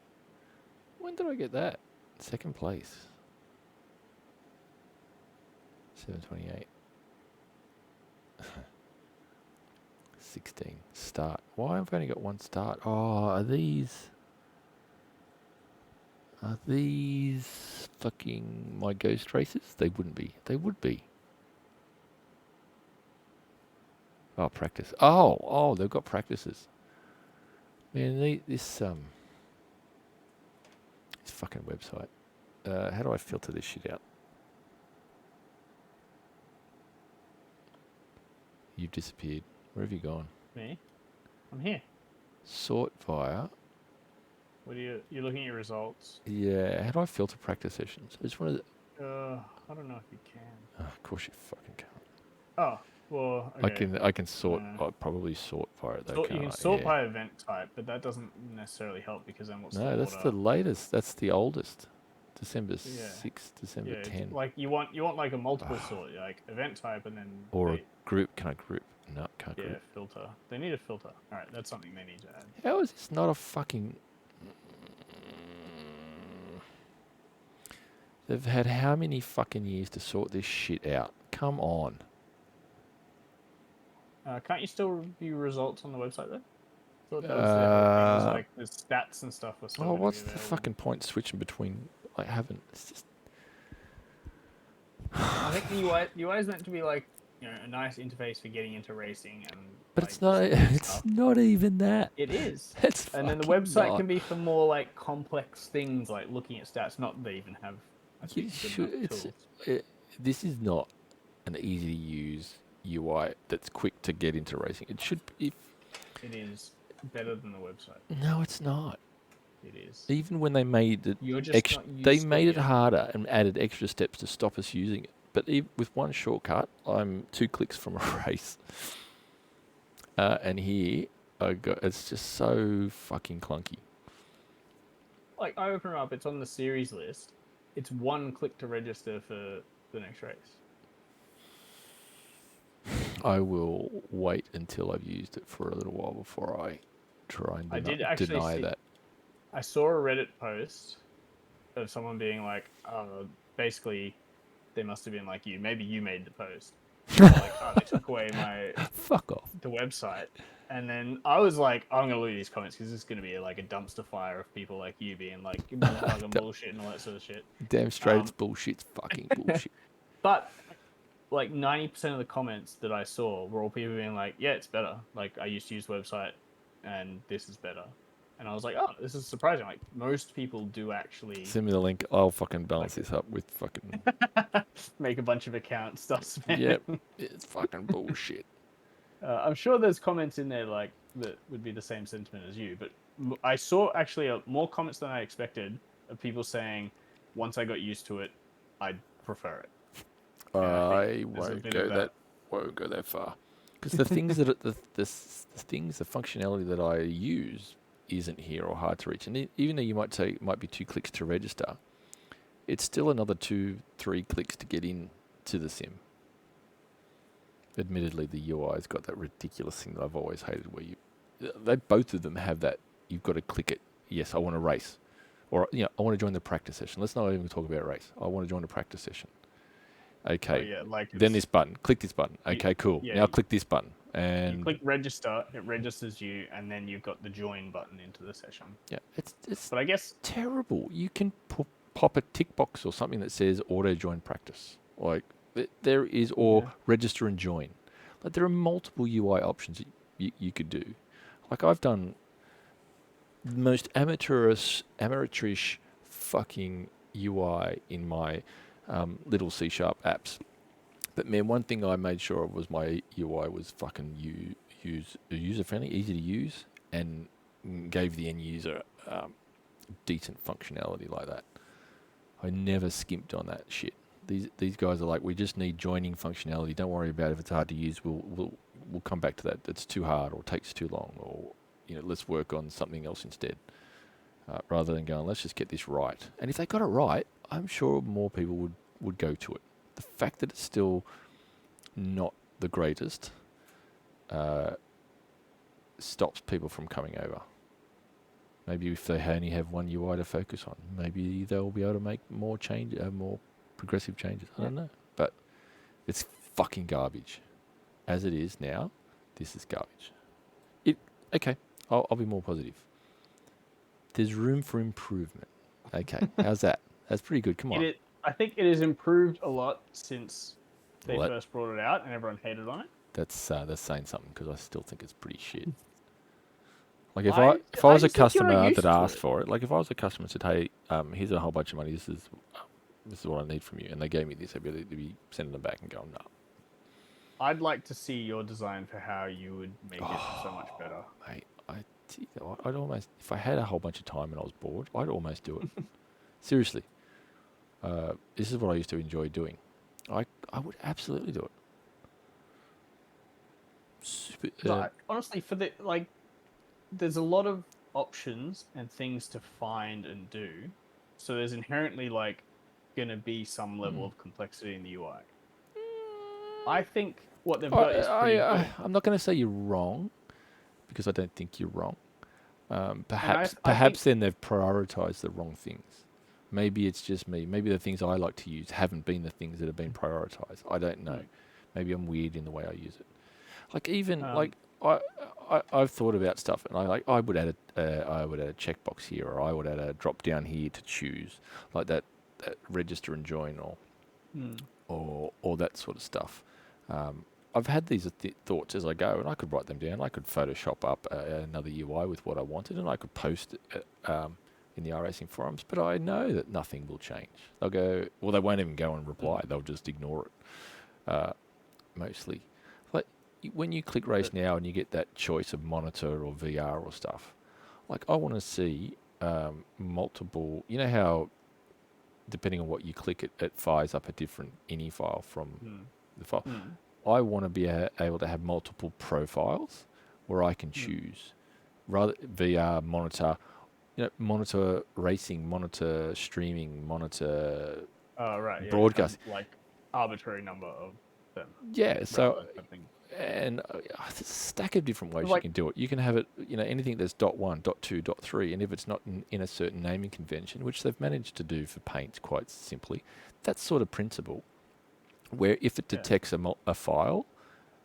When did I get that? Second place. 728. 16. Start. Why have I only got one start? Oh, are these fucking my ghost races? They wouldn't be. They would be. Oh, practice. Oh, they've got practices. Man, this fucking website. How do I filter this shit out? You've disappeared. Where have you gone? Me? I'm here. Sort via. What are you're looking at your results? Yeah, how do I filter practice sessions? I just wanted to... I don't know if you can. of course you fucking can't. Oh, well, okay. I can sort. I'll probably sort via it though. You can sort by event type, but that doesn't necessarily help because then what's No, that's the latest. That's the oldest. December 6th, December 10. Like you want like a multiple sort, like event type and then or a group. Can I group? No, can't group. Yeah, filter. They need a filter. All right, that's something they need to add. How is this not a fucking... They've had how many fucking years to sort this shit out? Come on. Can't you still view results on the website though? Thought that was the thing, like the stats and stuff was still what's the fucking point switching between... I haven't... It's just... I think the UI is meant to be like, you know, a nice interface for getting into racing and... But like, it's not... It's not even that. It is. It's and then the fucking website not. can be for more like complex things like looking at stats. Not that they even have... This is not an easy to use UI that's quick to get into racing. It should be. It is better than the website. No, it's not. It is. Even when they made it, You're just not they used to made it it harder and added extra steps to stop us using it. But with one shortcut, I'm 2 clicks from a race. And here, it's just so fucking clunky. Like, I open it up, it's on the series list. It's 1 click to register for the next race. I will wait until I've used it for a little while before I try and deny that. I saw a Reddit post of someone being like, basically, they must have been like you. Maybe you made the post. Like, they took away Fuck off. the website. And then I was like, I'm going to lose these comments because this is going to be like a dumpster fire of people like you being like, fucking bullshit and all that sort of shit. Damn straight it's bullshit. It's fucking bullshit. But like 90% of the comments that I saw were all people being like, yeah, it's better. Like, I used to use website and this is better. And I was like, oh, this is surprising. Like, most people do actually... Send me the link. I'll fucking balance this up with fucking... make a bunch of accounts, stuff spam. Yep. It's fucking bullshit. I'm sure there's comments in there like that would be the same sentiment as you, but I saw actually more comments than I expected of people saying, once I got used to it, I'd prefer it. I won't go that far, because the things that the functionality that I use isn't here or hard to reach, and even though you might say it might be 2 clicks to register, it's still another 2-3 clicks to get in to the sim. Admittedly, the UI's got that ridiculous thing that I've always hated, where both of them have that. You've got to click it. Yes, I want to race, or I want to join the practice session. Let's not even talk about a race. I want to join a practice session. Okay. Oh, yeah, like then this button. Click this button. Okay, cool. Now click this button, and you click register. It registers you, and then you've got the join button into the session. Yeah, it's. But I guess terrible. You can pop a tick box or something that says auto join practice. Like there is, or register and join. Like there are multiple UI options that you could do. Like I've done the most amateurish fucking UI in my little C# apps. But man, one thing I made sure of was my UI was fucking user friendly, easy to use, and gave the end user decent functionality like that. I never skimped on that shit. These guys are like, we just need joining functionality. Don't worry about it. If it's hard to use, we'll come back to that. It's too hard or takes too long, or let's work on something else instead. Rather than going, let's just get this right. And if they got it right, I'm sure more people would go to it. The fact that it's still not the greatest stops people from coming over. Maybe if they only have one UI to focus on, maybe they'll be able to make more more progressive changes. I don't know. But it's fucking garbage. As it is now, this is garbage. Okay, I'll be more positive. There's room for improvement. Okay, how's that? That's pretty good. Come on. I think it has improved a lot since they first brought it out and everyone hated on it. That's saying something, because I still think it's pretty shit. Like if I was a customer that asked for it, like if I was a customer and said, "Hey, here's a whole bunch of money. This is what I need from you," and they gave me this, I'd be sending them back and going, "No." I'd like to see your design for how you would make it so much better. Mate, I'd almost, if I had a whole bunch of time and I was bored, I'd almost do it. Seriously. This is what I used to enjoy doing. I would absolutely do it. Honestly, there's a lot of options and things to find and do, so there's inherently going to be some level of complexity in the UI. I think what they've got is pretty good. I'm not going to say you're wrong, because I don't think you're wrong. Perhaps then they've prioritized the wrong things. Maybe it's just me. Maybe the things I like to use haven't been the things that have been prioritized. I don't know. Maybe I'm weird in the way I use it. I've thought about stuff, and I would add a checkbox here, or I would add a drop down here to choose, like that register and join, or that sort of stuff. I've had these thoughts as I go, and I could write them down. I could Photoshop up another UI with what I wanted, and I could post it in the iRacing forums. But I know that nothing will change. They'll go, well, they won't even go and reply. They'll just ignore it, mostly. Like when you click Race Now and you get that choice of monitor or VR or stuff, like I want to see multiple. You know how, depending on what you click, it fires up a different ini file from the file. I want to be able to have multiple profiles where I can choose, rather VR, monitor, monitor racing, monitor streaming, monitor broadcast, like arbitrary number of them. Yeah, so and there's a stack of different ways you can do it. You can have it, anything that's .1, .2, .3, and if it's not in a certain naming convention, which they've managed to do for Paint quite simply, that sort of principle. Where if it detects a file,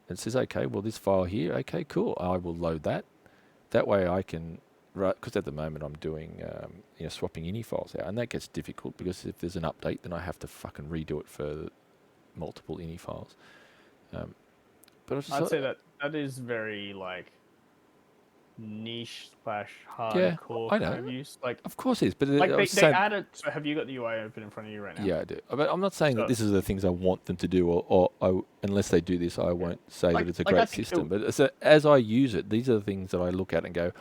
and says, okay, well, this file here, okay, cool, I will load that. That way I can, because at the moment I'm doing, swapping ini files out, and that gets difficult because if there's an update, then I have to fucking redo it for multiple ini files. But I'd say that is very niche / hardcore kind of use. Of course it is, but they added. So have you got the UI open in front of you right now? Yeah, I do. But I'm not saying that this is the things I want them to do, or unless they do this, I won't say that it's a great system. But as I use it, these are the things that I look at and go,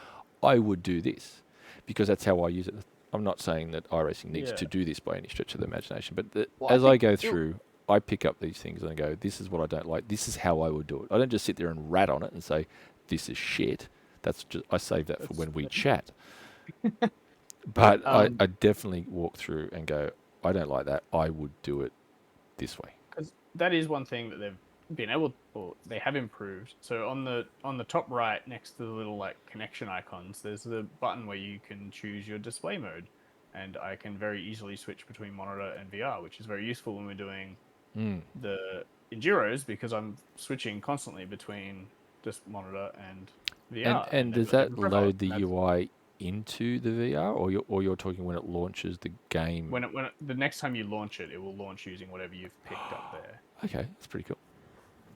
I would do this, because that's how I use it. I'm not saying that iRacing needs to do this by any stretch of the imagination, but as I go through, I pick up these things and I go, this is what I don't like. This is how I would do it. I don't just sit there and rat on it and say, this is shit. That's just, I save that for when we chat. But I definitely walk through and go, I don't like that. I would do it this way. Because that is one thing that they've been able, or they have improved. So on the top right, next to the little connection icons, there's the button where you can choose your display mode, and I can very easily switch between monitor and VR, which is very useful when we're doing the Enduros, because I'm switching constantly between just monitor and VR. And does that load the UI into the VR, or you're talking when it launches the game? When the next time you launch it, it will launch using whatever you've picked up there. Okay, that's pretty cool.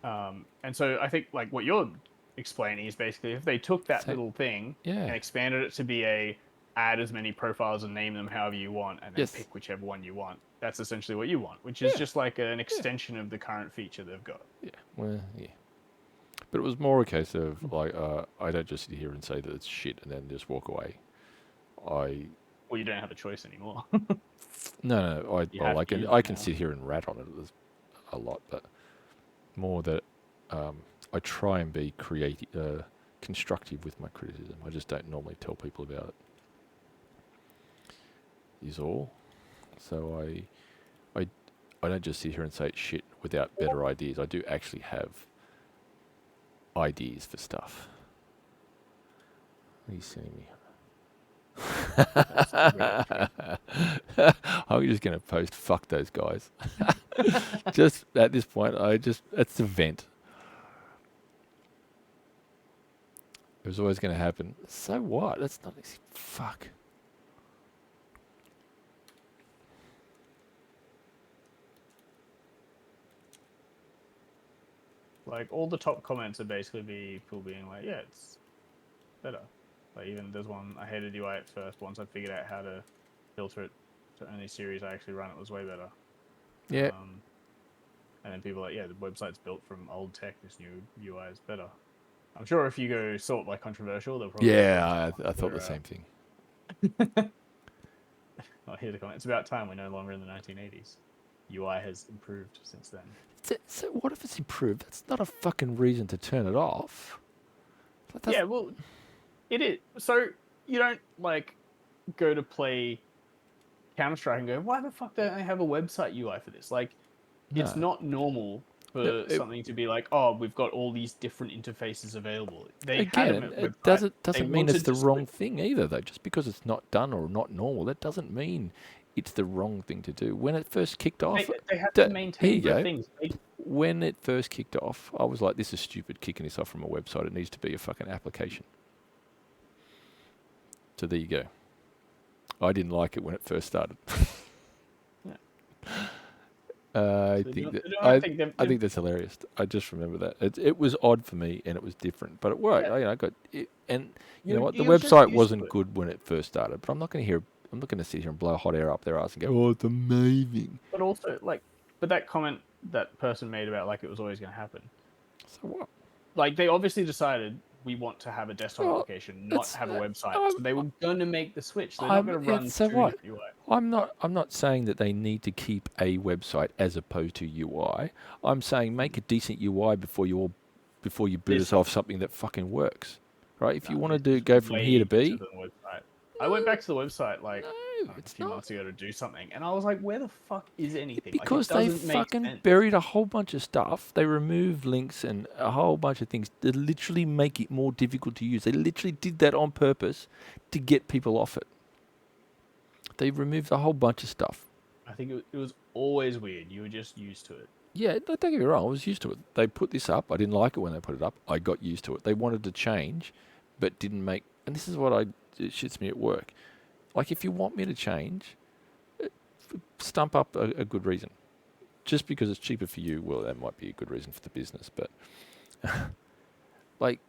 And so I think what you're explaining is basically if they took that little thing and expanded it to be add as many profiles and name them however you want, and then pick whichever one you want. That's essentially what you want, which is just like an extension of the current feature they've got. Yeah, well, yeah. But it was more a case of I don't just sit here and say that it's shit and then just walk away. Well, you don't have a choice anymore. No, You well, have I to use can it now. sit here and rat on it a lot, but more that I try and be creative, constructive with my criticism. I just don't normally tell people about it. Is all. So I don't just sit here and say it's shit without better ideas. I do actually have ideas for stuff. What are you sending me? I'm just going to post, fuck those guys. Just at this point, that's the vent. It was always going to happen. So what? That's not easy. Fuck. Like all the top comments are basically people being like, yeah, it's better. Like even there's one, I hated UI at first. Once I figured out how to filter it to only series I actually run, it was way better. Yeah. And then people are like, yeah, the website's built from old tech. This new UI is better. I'm sure if you go sort by controversial, they'll probably. Yeah, I thought the same thing. Oh, here's a comment. It's about time we're no longer in the 1980s. UI has improved since then. So what if it's improved? That's not a fucking reason to turn it off. Yeah, well, it is. So you don't like go to play Counter-Strike and go, why the fuck don't I have a website UI for this? Like, it's not normal for something to be like, oh, we've got all these different interfaces available. They again, it doesn't mean it's the wrong thing either, though. Just because it's not done or not normal, that doesn't mean it's the wrong thing to do. When it first kicked off, they have to maintain the things. When it first kicked off, I was like, this is stupid, kicking this off from a website. It needs to be a fucking application. So there you go. I didn't like it when it first started. I think that's hilarious. I just remember that it was odd for me and it was different, but it worked. Yeah. I got it, and you know what? The website wasn't good when it first started, but I'm not going to sit here and blow hot air up their ass and go, "Oh, it's amazing." But also, but that comment that person made about like it was always going to happen. So what? Like they obviously decided we want to have a desktop application, not have a website. So they were going to make the switch. They're not going to run two different UI. I'm not saying that they need to keep a website as opposed to UI. I'm saying make a decent UI before you boot us off something that fucking works. Right? If you want to go from here to B. I went back to the website a few months ago to do something, and I was like, where the fuck is anything? Because they fucking buried a whole bunch of stuff. They removed links and a whole bunch of things that literally make it more difficult to use. They literally did that on purpose to get people off it. They removed a whole bunch of stuff. I think it was always weird. You were just used to it. Yeah, don't get me wrong. I was used to it. They put this up. I didn't like it when they put it up. I got used to it. They wanted to change, but didn't make... And this is what it shits me at work. Like, if you want me to change, stump up a good reason. Just because it's cheaper for you, well, that might be a good reason for the business. But, like,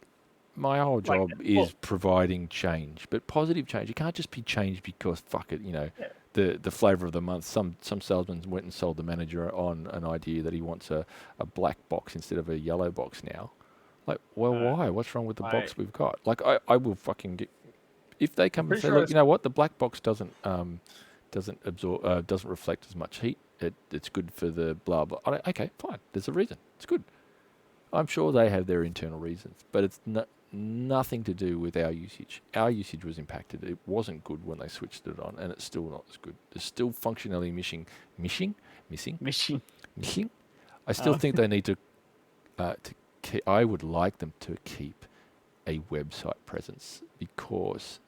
my whole job is providing change. But positive change. It can't just be change because, fuck it, the flavour of the month. Some salesman went and sold the manager on an idea that he wants a black box instead of a yellow box now. Like, well, why? What's wrong with the box we've got? Like, I will fucking get... If they come and say, look, you know what, the black box doesn't absorb, doesn't reflect as much heat. It's good for the blah blah. Okay, fine. There's a reason. It's good. I'm sure they have their internal reasons, but it's nothing to do with our usage. Our usage was impacted. It wasn't good when they switched it on, and it's still not as good. There's still functionality missing. I still think they need to. I would like them to keep a website presence because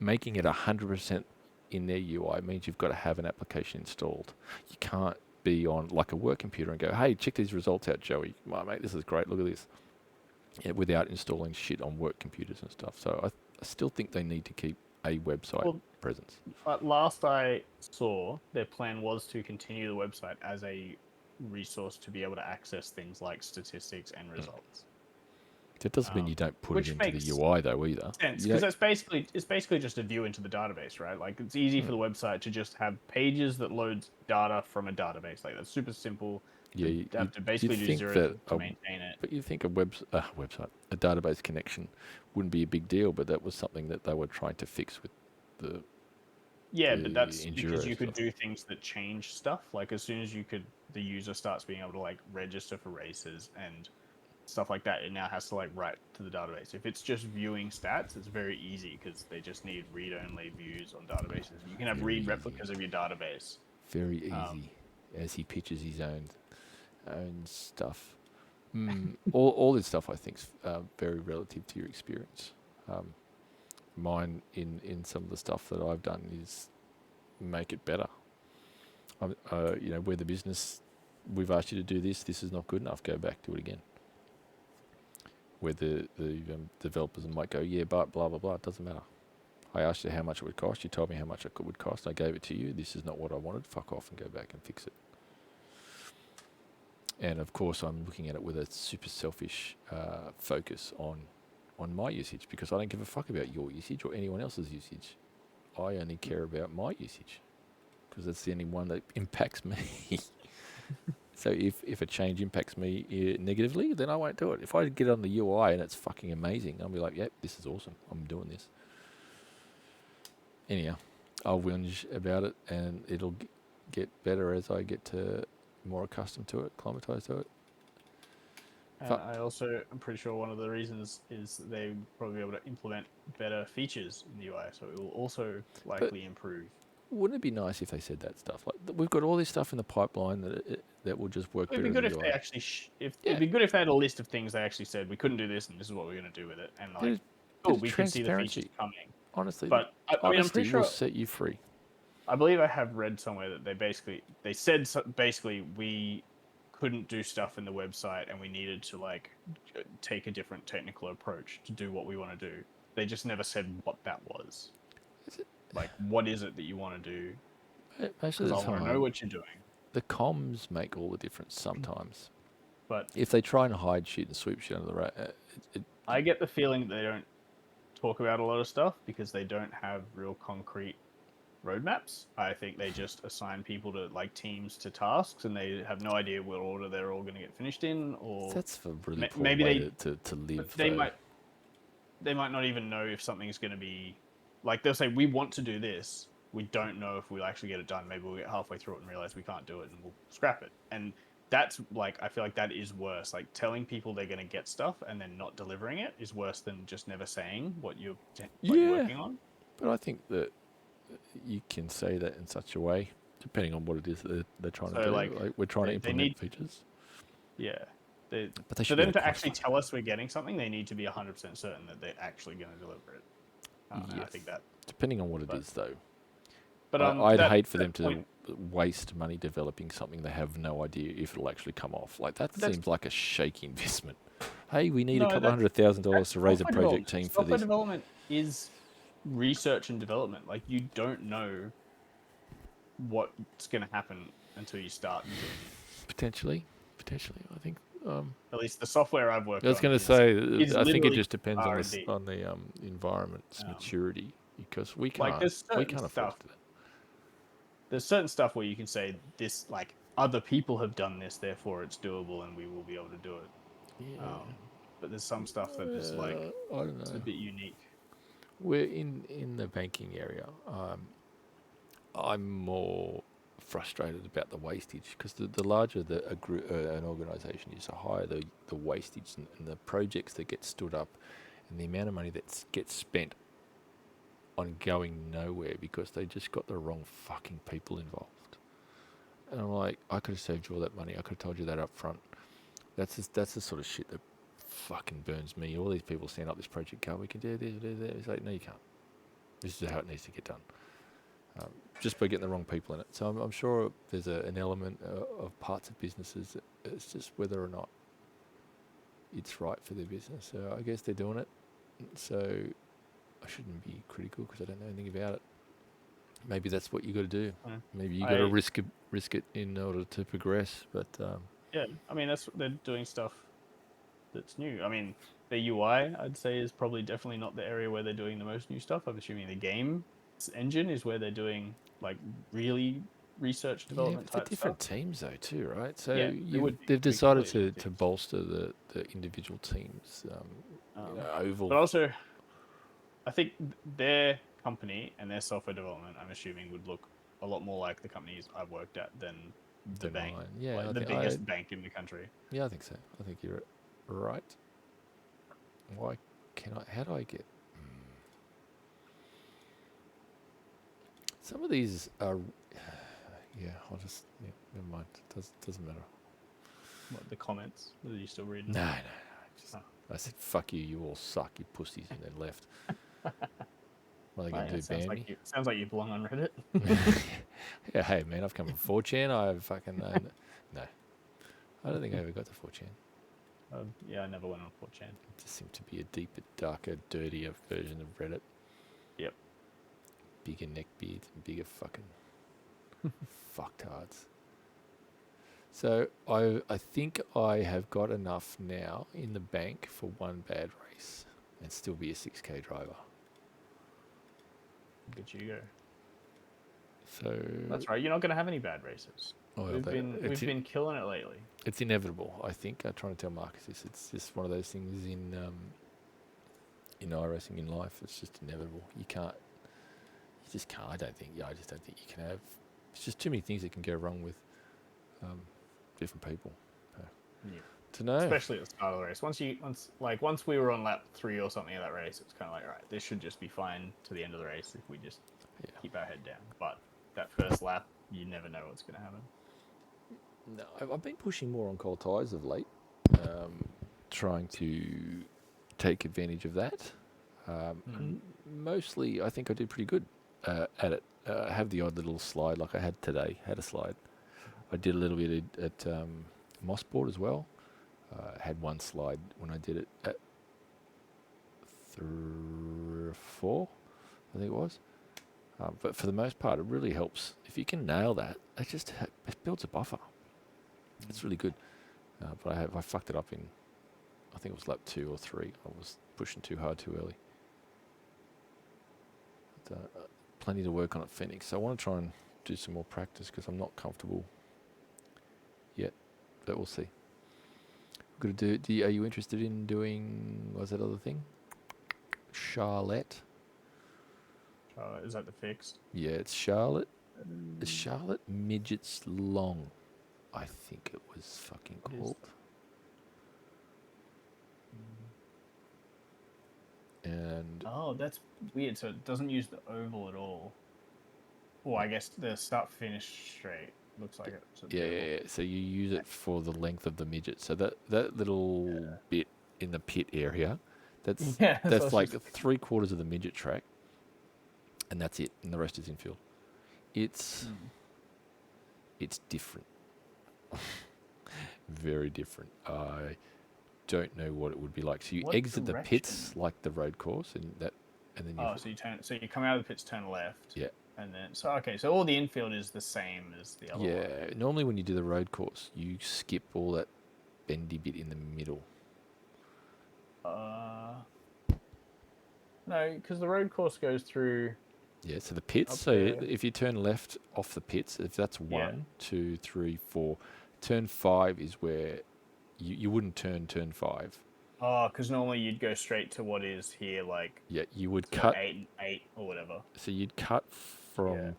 making it 100% in their UI means you've got to have an application installed. You can't be on like a work computer and go, hey, check these results out, Joey. My mate, this is great. Look at this. Yeah, without installing shit on work computers and stuff. So I still think they need to keep a website presence. Last I saw, their plan was to continue the website as a resource to be able to access things like statistics and results. That doesn't mean you don't put it into the UI though either. Because it's basically just a view into the database, right? Like it's easy for the website to just have pages that loads data from a database. Like that's super simple. Yeah, you have to basically do zero to maintain it. But you think a database connection wouldn't be a big deal, but that was something that they were trying to fix with Yeah, the but that's enduro because you could stuff. do things that change stuff. Like as soon as the user starts being able to like register for races and stuff like that, it now has to like write to the database. If it's just viewing stats, it's very easy because they just need read-only views on databases. You can have Very read easy. replicas of your database. Very easy, Um, as he pitches his own stuff. All this stuff I think's very relative to your experience. Mine in some of the stuff that I've done is make it better. Where the business, we've asked you to do this. This is not good enough. Go back, do it again. Where the developers might go, yeah, but blah blah blah. It doesn't matter. I asked you how much it would cost. You told me how much it would cost. I gave it to you. This is not what I wanted. Fuck off and go back and fix it. And of course, I'm looking at it with a super selfish focus on my usage, because I don't give a fuck about your usage or anyone else's usage. I only care about my usage because that's the only one that impacts me. So if a change impacts me negatively, then I won't do it. If I get on the UI and it's fucking amazing, I'll be like, yep, this is awesome. I'm doing this. Anyhow, I'll whinge about it and it'll get better as I get more accustomed to it, acclimatized to it. I also am pretty sure one of the reasons is they probably be able to implement better features in the UI, so it will also likely improve. Wouldn't it be nice if they said that stuff? Like we've got all this stuff in the pipeline that will just work better. It'd be good if they actually. It'd be good if they had a list of things they actually said we couldn't do this, and this is what we're going to do with it, and like, we can see the features coming. Honestly, but I mean, I'm pretty sure will set you free. I believe I have read somewhere that they said basically we couldn't do stuff in the website and we needed to like take a different technical approach to do what we want to do. They just never said what that was. Like, what is it that you want to do? Most of the I want to know what you're doing. The comms make all the difference sometimes. But if they try and hide shit and sweep shit under the rug, I get the feeling that they don't talk about a lot of stuff because they don't have real concrete roadmaps. I think they just assign people to like teams to tasks, and they have no idea what order they're all going to get finished in. Or that's for really poor maybe way to live. They might not even know if something's going to be like, they'll say we want to do this. We don't know if we'll actually get it done. Maybe we'll get halfway through it and realize we can't do it, and we'll scrap it. And that's like, I feel like that is worse. Like telling people they're going to get stuff and then not delivering it is worse than just never saying what you're working on. But I think that you can say that in such a way, depending on what it is that they're trying to do. Like we're trying to implement features. Yeah. But they for them to actually tell us we're getting something, they need to be 100% certain that they're actually going to deliver it. Yes. I think that. Depending on what it is, though. But I'd hate for them to waste money developing something they have no idea if it'll actually come off. Like that seems like a shaky investment. Hey, we need a couple $100,000 to raise a project team for this. Software development is research and development. Like you don't know what's going to happen until you start. Potentially, I think. At least the software I've worked on. I was going to say, I think it just depends R&D. on the environment's maturity, because we can't afford stuff. that. There's certain stuff where you can say this, like other people have done this, therefore it's doable, and we will be able to do it. Yeah. But there's some stuff that is like I don't know. It's a bit unique. We're in the banking area. I'm more frustrated about the wastage, because the larger an organisation is, the higher the wastage and the projects that get stood up, and the amount of money that gets spent on going nowhere because they just got the wrong fucking people involved. And I'm like, I could have saved you all that money. I could have told you that up front. That's the sort of shit that fucking burns me. All these people stand up this project, we can do this, do that. It's like, no, you can't. This is how it needs to get done. Just by getting the wrong people in it. So I'm sure there's an element of parts of businesses that it's just whether or not it's right for their business. So I guess they're doing it. So I shouldn't be critical because I don't know anything about it. Maybe that's what you got to do. Maybe you got to risk it in order to progress. But yeah, I mean they're doing stuff that's new. I mean the UI, I'd say, is probably definitely not the area where they're doing the most new stuff. I'm assuming the game engine is where they're doing like really research development type different stuff. teams though too, right? So yeah, they've decided to bolster the individual teams. Oval. But also, I think their company and their software development, I'm assuming, would look a lot more like the companies I've worked at than the Than bank, mine. Yeah, like I the think biggest bank in the country. Yeah, I think so. I think you're right. Why can I? How do I get? Some of these are. Yeah, I'll just. Yeah, never mind. Doesn't matter. What, the comments? Are you still reading? No. Just, Oh. I said, "Fuck you! You all suck, you pussies," and then left. What are they gonna do? Sounds Ban like me? sounds like you belong on Reddit. Yeah, hey man, I've come from 4chan. I've fucking no. I don't think I ever got to 4chan. Yeah, I never went on 4chan. It just seemed to be a deeper, darker, dirtier version of Reddit. Yep. Bigger neckbeards and bigger fucking fucktards. So I think I have got enough now in the bank for one bad race and still be a 6K driver. Good you go. So That's right. You're not going to have any bad races. Oh, We've been killing it lately. It's inevitable. I think I'm trying to tell Marcus this. It's just one of those things in iRacing, in life. It's just inevitable. You just can't. I just don't think you can have. It's just too many things that can go wrong with different people. Yeah. To know, Especially at the start of the race. Once we were on lap 3 or something of that race, it's kind of like, all right, this should just be fine to the end of the race if we just keep our head down. But that first lap, you never know what's going to happen. No, I've been pushing more on cold tyres of late, trying to take advantage of that. And mostly, I think I did pretty good at it. I have the odd little slide, like I had today. Had a slide. I did a little bit at Mosport as well. Had one slide when I did it at 4, I think it was. But for the most part, it really helps. If you can nail that, it builds a buffer. It's really good. But I fucked it up in, I think it was lap 2 or 3. I was pushing too hard too early. But, plenty to work on at Phoenix. So I want to try and do some more practice because I'm not comfortable yet. But we'll see. We're gonna are you interested in doing, what's that other thing? Charlotte. Is that the fix? Yeah, it's Charlotte. It's Charlotte Midgets Long, I think it was fucking called. And oh, that's weird. So it doesn't use the oval at all. Well, I guess the start finish straight looks like it. So yeah. So you use it for the length of the midget. So that little bit in the pit area, that's like 3/4 of the midget track, and that's it. And the rest is infield. It's different, very different. I don't know what it would be like. So you exit the pits like the road course, and then so you come out of the pits, turn left. Yeah. And then so all the infield is the same as the other one. Yeah, normally when you do the road course, you skip all that bendy bit in the middle. No, because the road course goes through. Yeah, so the pits. So if you turn left off the pits, if that's 1, 2, 3, 4, turn 5 is where you wouldn't turn 5. Oh, because normally you'd go straight to what is here, like. Yeah, you would cut 8 or whatever. So you'd cut from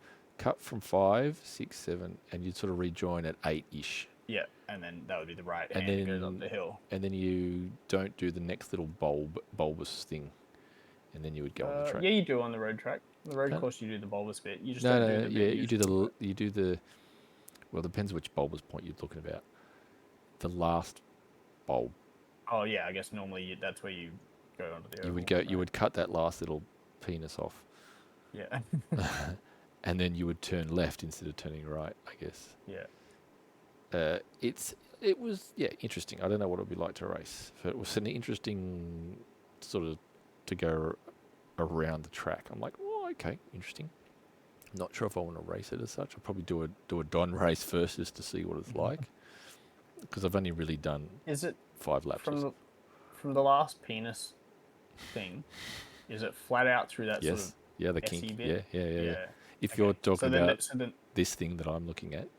5, 6, 7, and you'd sort of rejoin at 8-ish. Yeah, and then that would be the right hand that goes up the hill. And then you don't do the next little bulbous thing, and then you would go on the track. Yeah, you do on the road track. The road course, you do the bulbous bit. You just don't do the bit you do the. Well, it depends which bulbous point you're looking about. The last bulb. Oh yeah, I guess normally that's where you go onto the oval. You would cut that last little penis off. Yeah. And then you would turn left instead of turning right, I guess. Yeah. It was interesting. I don't know what it would be like to race, but it was an interesting sort of to go around the track. I'm like, oh, okay, interesting. Not sure if I want to race it as such. I'll probably do a Don race first just to see what it's like, because I've only really done 5 laps. From the last penis thing, is it flat out through that sort of the kink bit? Yeah. If you're talking about this thing that I'm looking at.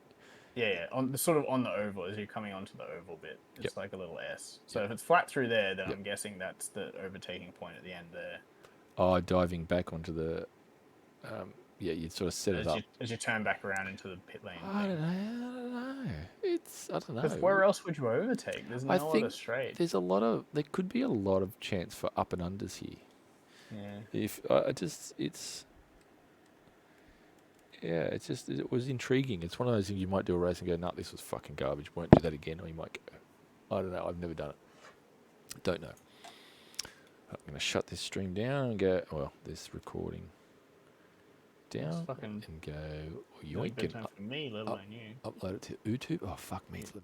Yeah, on the oval, as you're coming onto the oval bit, it's like a little S. So if it's flat through there, then I'm guessing that's the overtaking point at the end there. Oh, diving back onto the yeah, you'd sort of set it as up. you turn back around into the pit lane. I don't know. I don't know. Because where else would you overtake? There's no I other think straight. there's a lot of. There could be a lot of chance for up and unders here. Yeah. If it's. Yeah, it was intriguing. It's one of those things you might do a race and go, "No, this was fucking garbage. Won't do that again." Or you might go, "I don't know. I've never done it. Don't know." I'm gonna shut this stream down and go. Well, this recording down fucking and go. No Yoink bedtime and for me, let alone you. upload it to YouTube. Oh fuck me, it's 11.